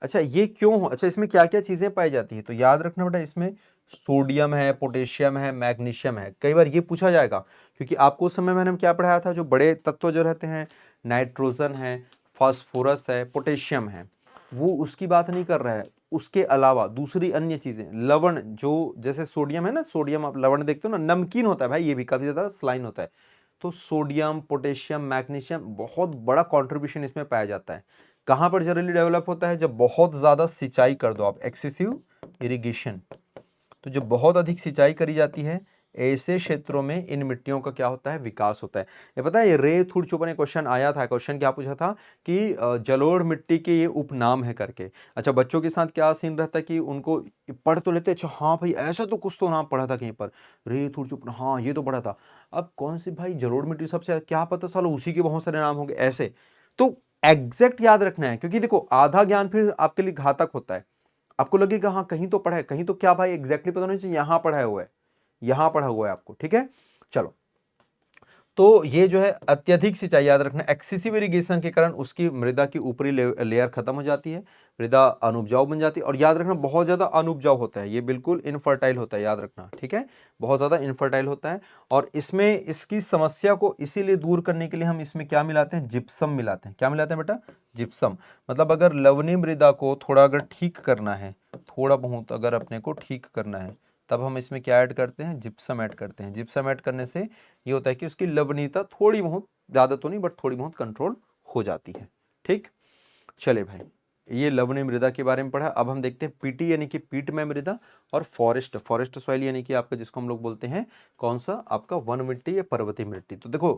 अच्छा ये क्यों हो, अच्छा इसमें क्या क्या चीजें पाई जाती है, तो याद रखना बेटा, इसमें सोडियम है, पोटेशियम है, मैग्नीशियम है। कई बार ये पूछा जाएगा, क्योंकि आपको उस समय मैंने क्या पढ़ाया था, जो बड़े तत्व जो रहते हैं, नाइट्रोजन है, फास्फोरस है, पोटेशियम है, वो उसकी बात नहीं कर रहा है, उसके अलावा दूसरी अन्य चीजें, लवण, जो जैसे सोडियम है ना, सोडियम आप लवण देखते हो ना, नमकीन होता है भाई, ये भी काफी ज्यादा स्लाइन होता है। तो सोडियम, पोटेशियम, मैग्नीशियम, बहुत बड़ा कंट्रीब्यूशन इसमें पाया जाता है। कहां पर जनरली डेवलप होता है, जब बहुत ज्यादा सिंचाई कर दो आप, एक्सेसिव इरिगेशन, तो जब बहुत अधिक सिंचाई करी जाती है, ऐसे क्षेत्रों में इन मिट्टियों का क्या होता है, विकास होता है। ये पता है, ये रे थुर चौपन क्वेश्चन आया था, क्वेश्चन क्या पूछा था कि जलोढ़ मिट्टी के ये उपनाम है करके। अच्छा बच्चों के साथ क्या सीन रहता है कि उनको पढ़ तो लेते, अच्छा हाँ भाई ऐसा तो कुछ तो नाम पढ़ा था कहीं पर, रे थुर चौपन, हाँ ये तो पढ़ा था। अब कौन सी भाई जलोढ़ मिट्टी सबसे, क्या पता सालो उसी के बहुत सारे नाम होंगे ऐसे। तो एग्जैक्ट याद रखना है, क्योंकि देखो आधा ज्ञान फिर आपके लिए घातक होता है। आपको लगेगा हाँ कहीं तो पढ़ा है, कहीं तो क्या भाई एग्जैक्टली पता नहीं चाहिए, यहां पढ़ा हुआ है, यहां पढ़ा हुआ है आपको, ठीक है। चलो, तो ये जो है अत्यधिक सिंचाई, याद रखना, एक्सेसिव इरिगेशन के कारण उसकी मृदा की ऊपरी लेयर खत्म हो जाती है, मृदा अनुपजाऊ बन जाती है, और याद रखना बहुत ज्यादा अनुपजाऊ होता है, ये बिल्कुल इनफर्टाइल होता है, याद रखना, ठीक है, बहुत ज्यादा इनफर्टाइल होता है। और इसमें इसकी समस्या को इसीलिए दूर करने के लिए हम इसमें क्या मिलाते हैं, जिप्सम मिलाते हैं। क्या मिलाते हैं बेटा, जिप्सम। मतलब अगर लवणीय मृदा को थोड़ा अगर ठीक करना है, थोड़ा बहुत अगर अपने को ठीक करना है, तब हम इसमें क्या ऐड करते हैं, जिप्सम ऐड करते हैं। जिप्सम ऐड करने से ये होता है कि उसकी लवणीयता थोड़ी बहुत, ज्यादा तो नहीं बट थोड़ी बहुत कंट्रोल हो जाती है, ठीक। चले भाई, ये लवणीय मृदा के बारे में पढ़ा। अब हम देखते हैं पीटी यानी कि पीटमय मृदा, और फॉरेस्ट, फॉरेस्ट सॉइल यानी कि आपका जिसको हम लोग बोलते हैं कौन सा, आपका वन मिट्टी या पर्वतीय मिट्टी। तो देखो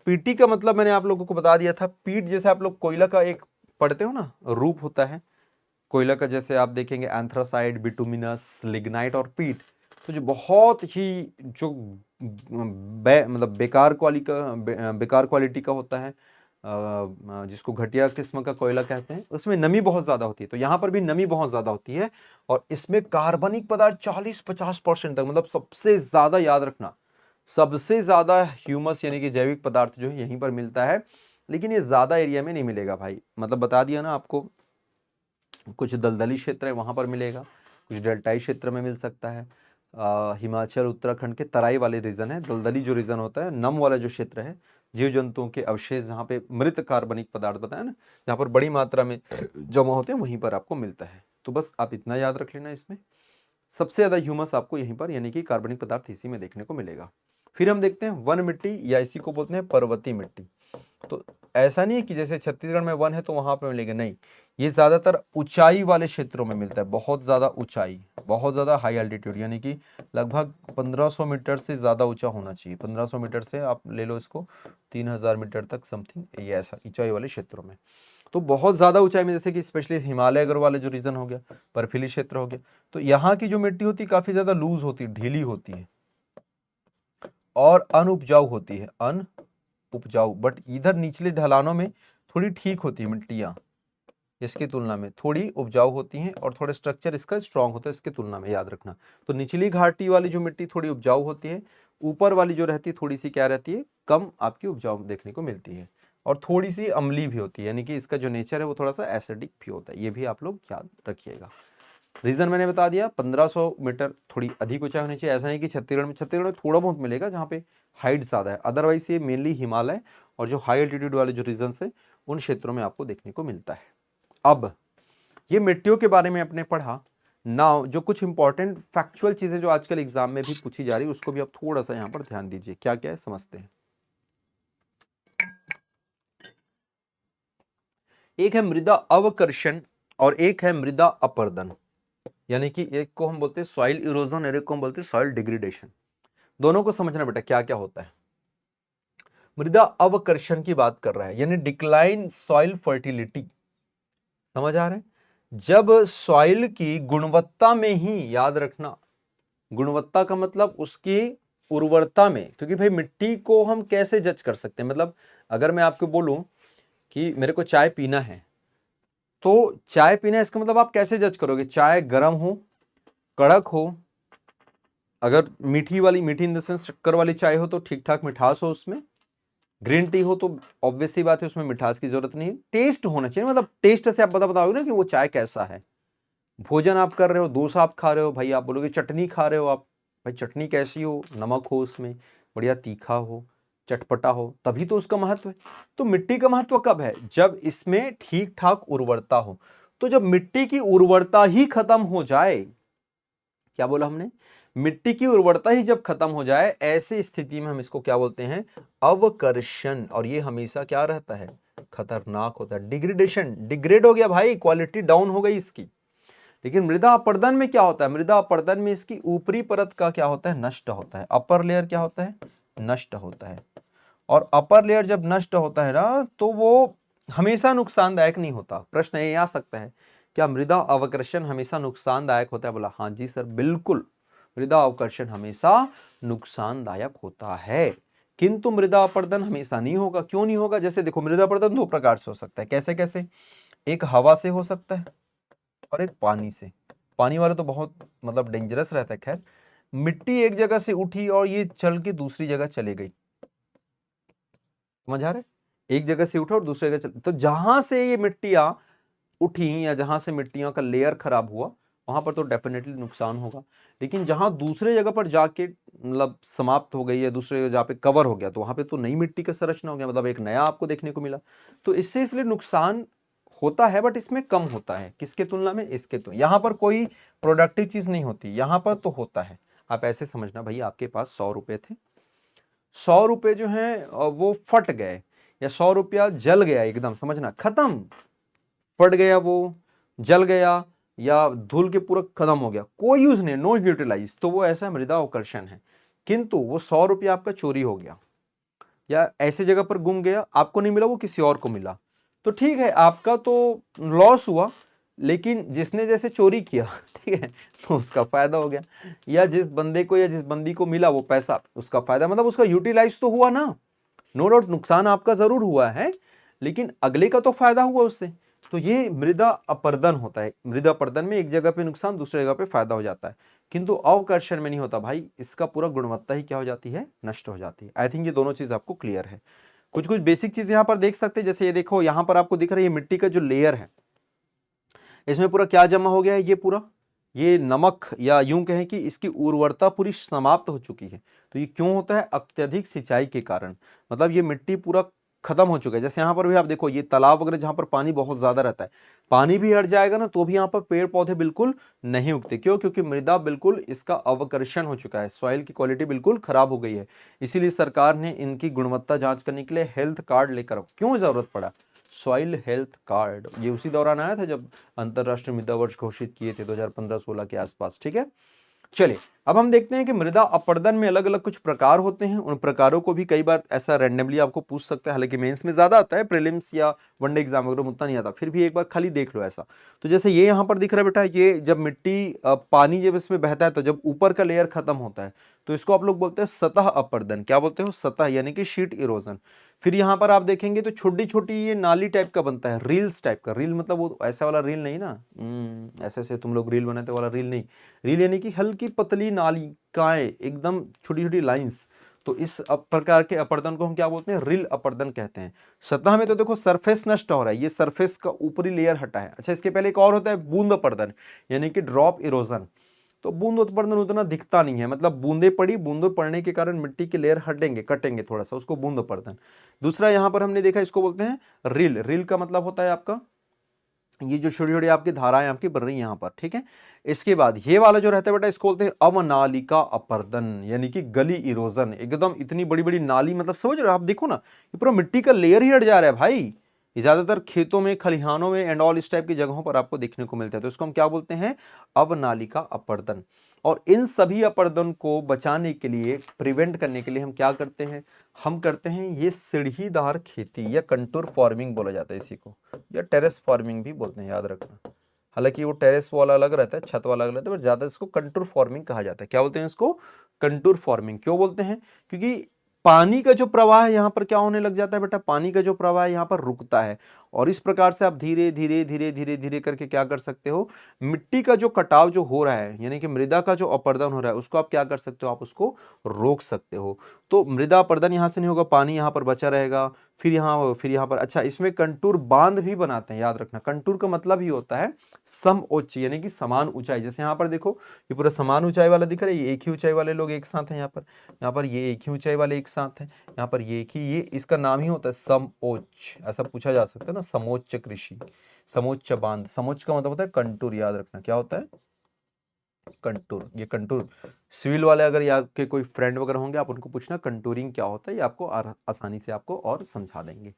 पीटी का मतलब मैंने आप लोगों को बता दिया था, पीट जैसे आप लोग कोयला का एक पढ़ते हो ना रूप होता है कोयला का, जैसे आप देखेंगे एंथ्रासाइड, बिटुमिनस, लिग्नाइट और पीट। तो जो बहुत ही जो मतलब बेकार क्वालिटी का होता है, जिसको घटिया किस्म का कोयला कहते हैं, उसमें नमी बहुत ज्यादा होती है। तो यहाँ पर भी नमी बहुत ज्यादा होती है, और इसमें कार्बनिक पदार्थ 40-50% तक, मतलब सबसे ज्यादा, याद रखना, सबसे ज्यादा ह्यूमस यानी कि जैविक पदार्थ जो है यहीं पर मिलता है। लेकिन ये ज्यादा एरिया में नहीं मिलेगा भाई, मतलब बता दिया ना आपको, कुछ दलदली क्षेत्र है वहां पर मिलेगा, कुछ डेल्टाई क्षेत्र में मिल सकता है। हिमाचल उत्तराखंड के तराई वाले रीजन है, दलदली जो रीजन होता है, नम वाला जो क्षेत्र है, जीव जंतुओं के अवशेष जहाँ पे मृत कार्बनिक पदार्थ बताया ना, जहाँ पर बड़ी मात्रा में जमा होते हैं, वहीं पर आपको मिलता है। तो बस आप इतना याद रख लेना, इसमें सबसे ज्यादा ह्यूमस आपको यहीं पर यानी कि कार्बनिक पदार्थ इसी में देखने को मिलेगा। फिर हम देखते हैं वन मिट्टी, या इसी को बोलते हैं पर्वतीय मिट्टी। तो ऐसा नहीं है कि जैसे छत्तीसगढ़ में वन है तो वहां पे मिलेगा, नहीं, ये ज्यादातर ऊंचाई वाले क्षेत्रों में मिलता है, बहुत ज्यादा ऊंचाई, बहुत ज्यादा हाई एल्टीट्यूड, यानी कि लगभग 1500 मीटर से ज्यादा ऊंचा होना चाहिए। 1500 मीटर से आप ले लो इसको 3000 मीटर तक समथिंग, ये ऐसा ऊंचाई वाले क्षेत्रों में। तो बहुत ज्यादा ऊंचाई में, जैसे कि स्पेशली हिमालय अगर वाले जो रीजन हो गया, बर्फीली क्षेत्र हो गया, तो यहाँ की जो मिट्टी होती है काफी ज्यादा लूज होती है, ढीली होती है, और अनउपजाऊ होती है, उपजाऊ। बट इधर निचले ढलानों में थोड़ी ठीक होती है मिट्टियां, इसकी तुलना में थोड़ी उपजाऊ होती हैं, और थोड़े स्ट्रक्चर इसका स्ट्रांग होता है इसकी तुलना में, याद रखना। तो निचली घाटी वाली जो मिट्टी थोड़ी उपजाऊ होती है, ऊपर वाली जो रहती है थोड़ी सी क्या रहती है, कम आपकी उपजाऊ देखने को मिलती है, और थोड़ी सी अम्लीय भी होती है, यानी कि इसका जो नेचर है वो थोड़ा सा एसिडिक भी होता है। ये भी आप लोग याद रखिएगा। रीजन मैंने बता दिया, 1500 मीटर थोड़ी अधिक ऊंचाई होनी चाहिए। ऐसा नहीं कि छत्तीसगढ़ में थोड़ा बहुत मिलेगा जहाँ पे हाइट ज्यादा है, अदरवाइज ये मेनली हिमालय और जो हाई एल्टीट्यूड वाले जो रीजन है उन क्षेत्रों में आपको देखने को मिलता है। अब ये मिट्टियों के बारे में आपने पढ़ा, नाउ जो कुछ इंपॉर्टेंट फैक्चुअल चीजें जो आजकल एग्जाम में भी पूछी जा रही है उसको भी आप थोड़ा सा यहाँ पर ध्यान दीजिए, क्या क्या है समझते हैं। एक है मृदा अवकर्षण और एक है मृदा अपर्दन, यानी कि एक को हम बोलते हैं सॉइल इरोजन और एक को हम बोलते हैं सॉइल डिग्रेडेशन। दोनों को समझना बेटा क्या क्या होता है। मृदा अवकर्षण की बात कर रहा है, यानी डिक्लाइन सॉइल फर्टिलिटी। समझ आ रहा है? जब सॉइल की गुणवत्ता में ही, याद रखना, गुणवत्ता का मतलब उसकी उर्वरता में, क्योंकि भाई मिट्टी को हम कैसे जज कर सकते हैं, मतलब अगर मैं आपको बोलूं कि मेरे को चाय पीना है, तो चाय पीना है इसका मतलब आप कैसे जज करोगे? चाय गर्म हो, कड़क हो, अगर मीठी वाली, मीठी इन द सेंस शक्कर वाली चाय हो तो ठीक ठाक मिठास हो उसमें, ग्रीन टी हो तो ऑब्वियस सी बात है उसमें मिठास की जरूरत नहीं है, टेस्ट होना चाहिए, मतलब टेस्ट से आप बताओगे ना कि वो चाय कैसा है। भोजन आप कर रहे हो, डोसा आप खा रहे हो, भाई आप बोलोगे चटनी खा रहे हो आप, भाई चटनी कैसी हो, नमक हो उसमें, बढ़िया तीखा हो, चटपटा हो, तभी तो उसका महत्व है। तो मिट्टी का महत्व कब है? जब इसमें ठीक ठाक उर्वरता हो। तो जब मिट्टी की उर्वरता ही खत्म हो जाए, क्या बोला हमने? मिट्टी की उर्वरता ही जब खत्म हो जाए, ऐसी स्थिति में हम इसको क्या बोलते हैं? अवकर्षण। और ये हमेशा क्या रहता है? खतरनाक होता है। डिग्रेडेशन, डिग्रेड हो गया भाई, क्वालिटी डाउन हो गई इसकी। लेकिन मृदा अपरदन में क्या होता है? मृदा अपरदन में इसकी ऊपरी परत का क्या होता है? नष्ट होता है। अपर लेयर क्या होता है? नष्ट होता है। और अपर लेयर जब नष्ट होता है ना, तो वो हमेशा नुकसानदायक नहीं होता। प्रश्न ये आ सकता है, क्या मृदा अवकर्षण हमेशा नुकसानदायक होता है? बोला हाँ जी सर, बिल्कुल, मृदा अवकर्षण हमेशा नुकसानदायक होता है, किंतु मृदा अपरदन हमेशा नहीं होगा। क्यों नहीं होगा? जैसे देखो, मृदा अपरदन दो प्रकार से हो सकता है। कैसे कैसे? एक हवा से हो सकता है और एक पानी से। पानी वाला तो बहुत मतलब डेंजरस रहता है। खैर, मिट्टी एक जगह से उठी और ये चल के दूसरी जगह चले गई, समझ आ रहा है? एक जगह से उठा और दूसरी जगह चल, तो जहां से ये मिट्टियां उठी या जहां से मिट्टियों का लेयर खराब हुआ, वहां पर तो डेफिनेटली नुकसान होगा। लेकिन जहां दूसरे जगह पर जाके मतलब समाप्त हो गई है, दूसरे जगह जहाँ पे कवर हो गया, तो वहां पे तो नई मिट्टी का संरचना हो गया, मतलब एक नया आपको देखने को मिला। तो इससे इसलिए नुकसान होता है, बट इसमें कम होता है। किसके तुलना में? इसके। तो यहाँ पर कोई प्रोडक्टिव चीज नहीं होती, यहाँ पर तो होता है। आप ऐसे समझना, भाई आपके पास 100 रुपए थे, 100 रुपए जो है वो फट गए, या 100 रुपया जल गया, एकदम समझना खत्म, फट गया, वो जल गया, या धूल के पूरा खत्म हो गया, कोई यूज नहीं, नो यूटिलाइज, तो वो ऐसा मृदा अवकर्षण है। किंतु वो 100 रुपया आपका चोरी हो गया, या ऐसी जगह पर गुम गया, आपको नहीं मिला, वो किसी और को मिला, तो ठीक है, आपका तो लॉस हुआ, लेकिन जिसने जैसे चोरी किया ठीक है, तो उसका फायदा हो गया। या जिस बंदे को या जिस बंदी को मिला वो पैसा, उसका फायदा, मतलब उसका यूटिलाइज तो हुआ ना। नो डाउट नुकसान आपका जरूर हुआ है, लेकिन अगले का तो फायदा हुआ उससे। तो ये मृदा अपरदन होता है। मृदा अपरदन में एक जगह पे नुकसान, दूसरी जगह पे फायदा हो जाता है, किंतु अवकर्षण में नहीं होता भाई, इसका पूरा गुणवत्ता ही क्या हो जाती है? नष्ट हो जाती है। आई थिंक ये दोनों चीज आपको क्लियर है। कुछ कुछ बेसिक चीज यहाँ पर देख सकते हैं, जैसे ये देखो, यहाँ पर आपको दिख रहा है, ये मिट्टी का जो लेयर है, इसमें पूरा क्या जमा हो गया है? ये पूरा, ये नमक, या यूं कहें कि इसकी उर्वरता पूरी समाप्त हो चुकी है। तो ये क्यों होता है? अत्यधिक सिंचाई के कारण, मतलब ये मिट्टी पूरा खत्म हो चुका है। जैसे यहाँ पर भी आप देखो, ये तालाब वगैरह जहाँ पर पानी बहुत ज्यादा रहता है, पानी भी हट जाएगा ना, तो भी यहाँ पर पेड़ पौधे बिल्कुल नहीं उगते। क्यों? क्योंकि मृदा बिल्कुल इसका अवकर्षण हो चुका है, सॉइल की क्वालिटी बिल्कुल खराब हो गई है। इसीलिए सरकार ने इनकी गुणवत्ता जांच करने के लिए हेल्थ कार्ड लेकर, क्यों जरूरत पड़ा? सॉइल हेल्थ कार्ड, ये उसी दौरान आया था जब अंतरराष्ट्रीय मृदा वर्ष घोषित किए थे 2015-16 के आसपास। ठीक है, चलिए अब हम देखते हैं कि मृदा अपरदन में अलग अलग कुछ प्रकार होते हैं। उन प्रकारों को भी कई बार ऐसा रैंडमली आपको पूछ सकते हैं, हालांकि मेंस में ज्यादा आता है, प्रीलिम्स या वनडे एग्जाम वगैरह में उतना नहीं आता, फिर भी एक बार खाली देख लो ऐसा। तो जैसे ये यहाँ पर दिख रहा है बेटा, ये जब मिट्टी पानी जब इसमें बहता है, तो जब ऊपर का लेयर खत्म होता है, तो इसको आप लोग बोलते हैं सतह अपरदन। क्या बोलते हो? सतह, यानी कि शीट इरोजन। फिर यहाँ पर आप देखेंगे तो छोटी छोटी ये नाली टाइप का बनता है, रील्स टाइप का। रील मतलब वो ऐसा वाला रील नहीं ना, ऐसे से तुम लोग रील बनाते वाला रील नहीं। रील यानी कि हल्की पतली नालिकाएं, एकदम छोटी छोटी लाइंस। तो इस प्रकार के अपरदन को हम क्या बोलते हैं? रील अपरदन कहते हैं। सतह में तो देखो सरफेस नष्ट हो रहा है, ये सरफेस का ऊपरी लेयर हटा है। अच्छा, इसके पहले एक और होता है बूंद अपरदन, यानी कि ड्रॉप इरोजन। तो बूंद अपरदन उतना दिखता नहीं है, मतलब बूंदे पड़ी, बूंदे पड़ने के कारण मिट्टी के लेयर हटेंगे, कटेंगे थोड़ा सा, उसको बूंद अपरदन। दूसरा यहां पर हमने देखा, इसको बोलते हैं रील। रील का मतलब होता है आपका, ये जो छोटी छोटी आपकी धाराएं आपकी बन रही हैं यहाँ पर, ठीक है। इसके बाद ये वाला जो रहता है बेटा, इसको बोलते हैं अवनालिका अपरदन, यानी कि गली इरोजन। एकदम इतनी बड़ी बड़ी नाली, मतलब समझ रहे हो आप? देखो ना, ये पूरा मिट्टी का लेयर ही हट जा रहा है भाई, ये ज्यादातर खेतों में, खलिहानों में एंड ऑल इस टाइप की जगहों पर आपको देखने को मिलता है। तो इसको हम क्या बोलते हैं? अवनालिका अपर्दन। और इन सभी अपर्दन को बचाने के लिए, प्रिवेंट करने के लिए हम क्या करते हैं? हम करते हैं ये सीढ़ीदार खेती या कंटूर फार्मिंग बोला जाता है इसी को, या टेरेस फार्मिंग भी बोलते हैं, याद रखना। हालांकि वो टेरेस वाला अलग रहता है, छत वाला अलग रहता है, पर ज्यादा इसको कंटूर फार्मिंग कहा जाता है। क्या बोलते हैं इसको? Contour farming. क्यों बोलते हैं? क्योंकि पानी का जो प्रवाह है यहाँ पर क्या होने लग जाता है बेटा? पानी का जो प्रवाह है यहाँ पर रुकता है, और इस प्रकार से आप धीरे धीरे धीरे धीरे धीरे करके क्या कर सकते हो? मिट्टी का जो कटाव जो हो रहा है, यानी कि मृदा का जो अपर्दन हो रहा है, उसको आप क्या कर सकते हो? आप उसको रोक सकते हो। तो मृदा अपर्दन यहाँ से नहीं होगा, पानी यहाँ पर बचा रहेगा। फिर यहाँ पर, अच्छा, इसमें कंटूर बांध भी बनाते हैं, याद रखना। कंटूर का मतलब ही होता है समउच्च, यानी कि समान ऊंचाई। जैसे यहाँ पर देखो, ये पूरा समान ऊंचाई वाला दिख रहा है, ये एक ही ऊंचाई वाले लोग एक साथ हैं यहाँ पर ये एक ही ऊंचाई वाले एक साथ हैं, यहाँ पर ये एक ही, ये इसका नाम ही होता है समोच्च। ऐसा पूछा जा सकता है ना, समोच्च कृषि, समोच्च बांध। समोच्च का मतलब होता है कंटूर, याद रखना क्या होता है? कंटूर। ये कंटूर सिविल वाले अगर आपके कोई फ्रेंड वगैरह होंगे, आप उनको पूछना कंटूरिंग क्या होता है, ये आपको आसानी से आपको और समझा देंगे।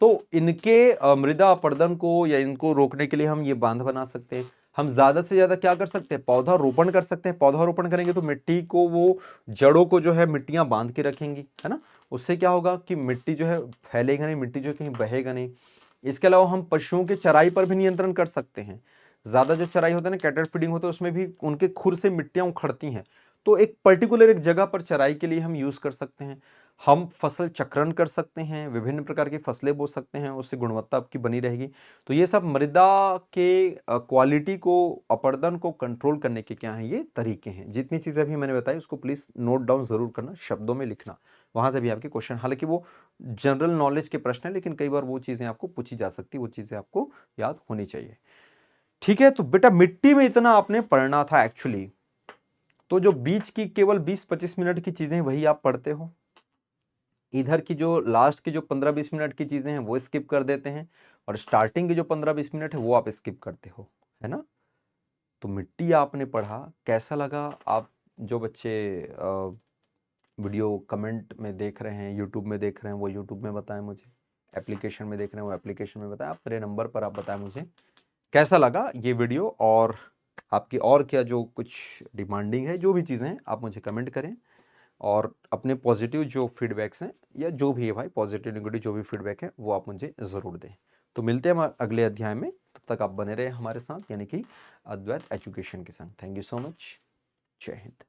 तो इनके मृदा अपर्दन को या इनको रोकने के लिए हम ये बांध बना सकते हैं। हम ज्यादा से ज्यादा क्या कर सकते हैं? पौधारोपण कर सकते हैं। पौधारोपण करेंगे तो मिट्टी को, वो जड़ों को जो है मिट्टियां बांध के रखेंगी, है ना। उससे क्या होगा कि मिट्टी जो है फैलेगा नहीं, मिट्टी जो है कहीं बहेगा नहीं। इसके अलावा हम पशुओं के चराई पर भी नियंत्रण कर सकते हैं। ज्यादा जो चराई होता है ना, कैटल फीडिंग होता है, उसमें भी उनके खुर से मिट्टियां उखड़ती हैं। तो एक पर्टिकुलर एक जगह पर चराई के लिए हम यूज कर सकते हैं। हम फसल चक्रण कर सकते हैं, विभिन्न प्रकार की फसलें बो सकते हैं, उससे गुणवत्ता आपकी बनी रहेगी। तो ये सब मृदा के क्वालिटी को, अपर्दन को कंट्रोल करने के क्या हैं? ये तरीके हैं। जितनी चीजें अभी मैंने बताई उसको प्लीज नोट डाउन जरूर करना, शब्दों में लिखना। वहां से भी आपके क्वेश्चन, हालांकि वो जनरल नॉलेज के प्रश्न है, लेकिन कई बार वो चीजें आपको पूछी जा सकती, वो चीजें आपको याद होनी चाहिए। ठीक है, तो बेटा मिट्टी में इतना आपने पढ़ना था एक्चुअली। तो जो बीच की केवल 20-25 मिनट की चीजें वही आप पढ़ते हो, इधर की जो लास्ट की जो 15-20 मिनट की चीजें हैं वो स्किप कर देते हैं, और स्टार्टिंग की जो 15-20 मिनट है वो आप स्किप करते हो, है ना। तो मिट्टी आपने पढ़ा, कैसा लगा? आप जो बच्चे वीडियो कमेंट में देख रहे हैं, यूट्यूब में देख रहे हैं, वो यूट्यूब में बताएं मुझे, एप्लीकेशन में देख रहे हैं वो एप्लीकेशन में बताएं, आप मेरे नंबर पर आप बताएं मुझे कैसा लगा ये वीडियो, और आपकी और क्या जो कुछ डिमांडिंग है, जो भी चीज़ें हैं आप मुझे कमेंट करें। और अपने पॉजिटिव जो फीडबैक्स हैं, या जो भी है भाई, पॉजिटिव नेगेटिव जो भी फीडबैक है वो आप मुझे ज़रूर दें। तो मिलते हैं हम अगले अध्याय में, तब तक आप बने रहे हमारे साथ, यानी कि अद्वैत एजुकेशन के संग। Thank you so much. जय हिंद।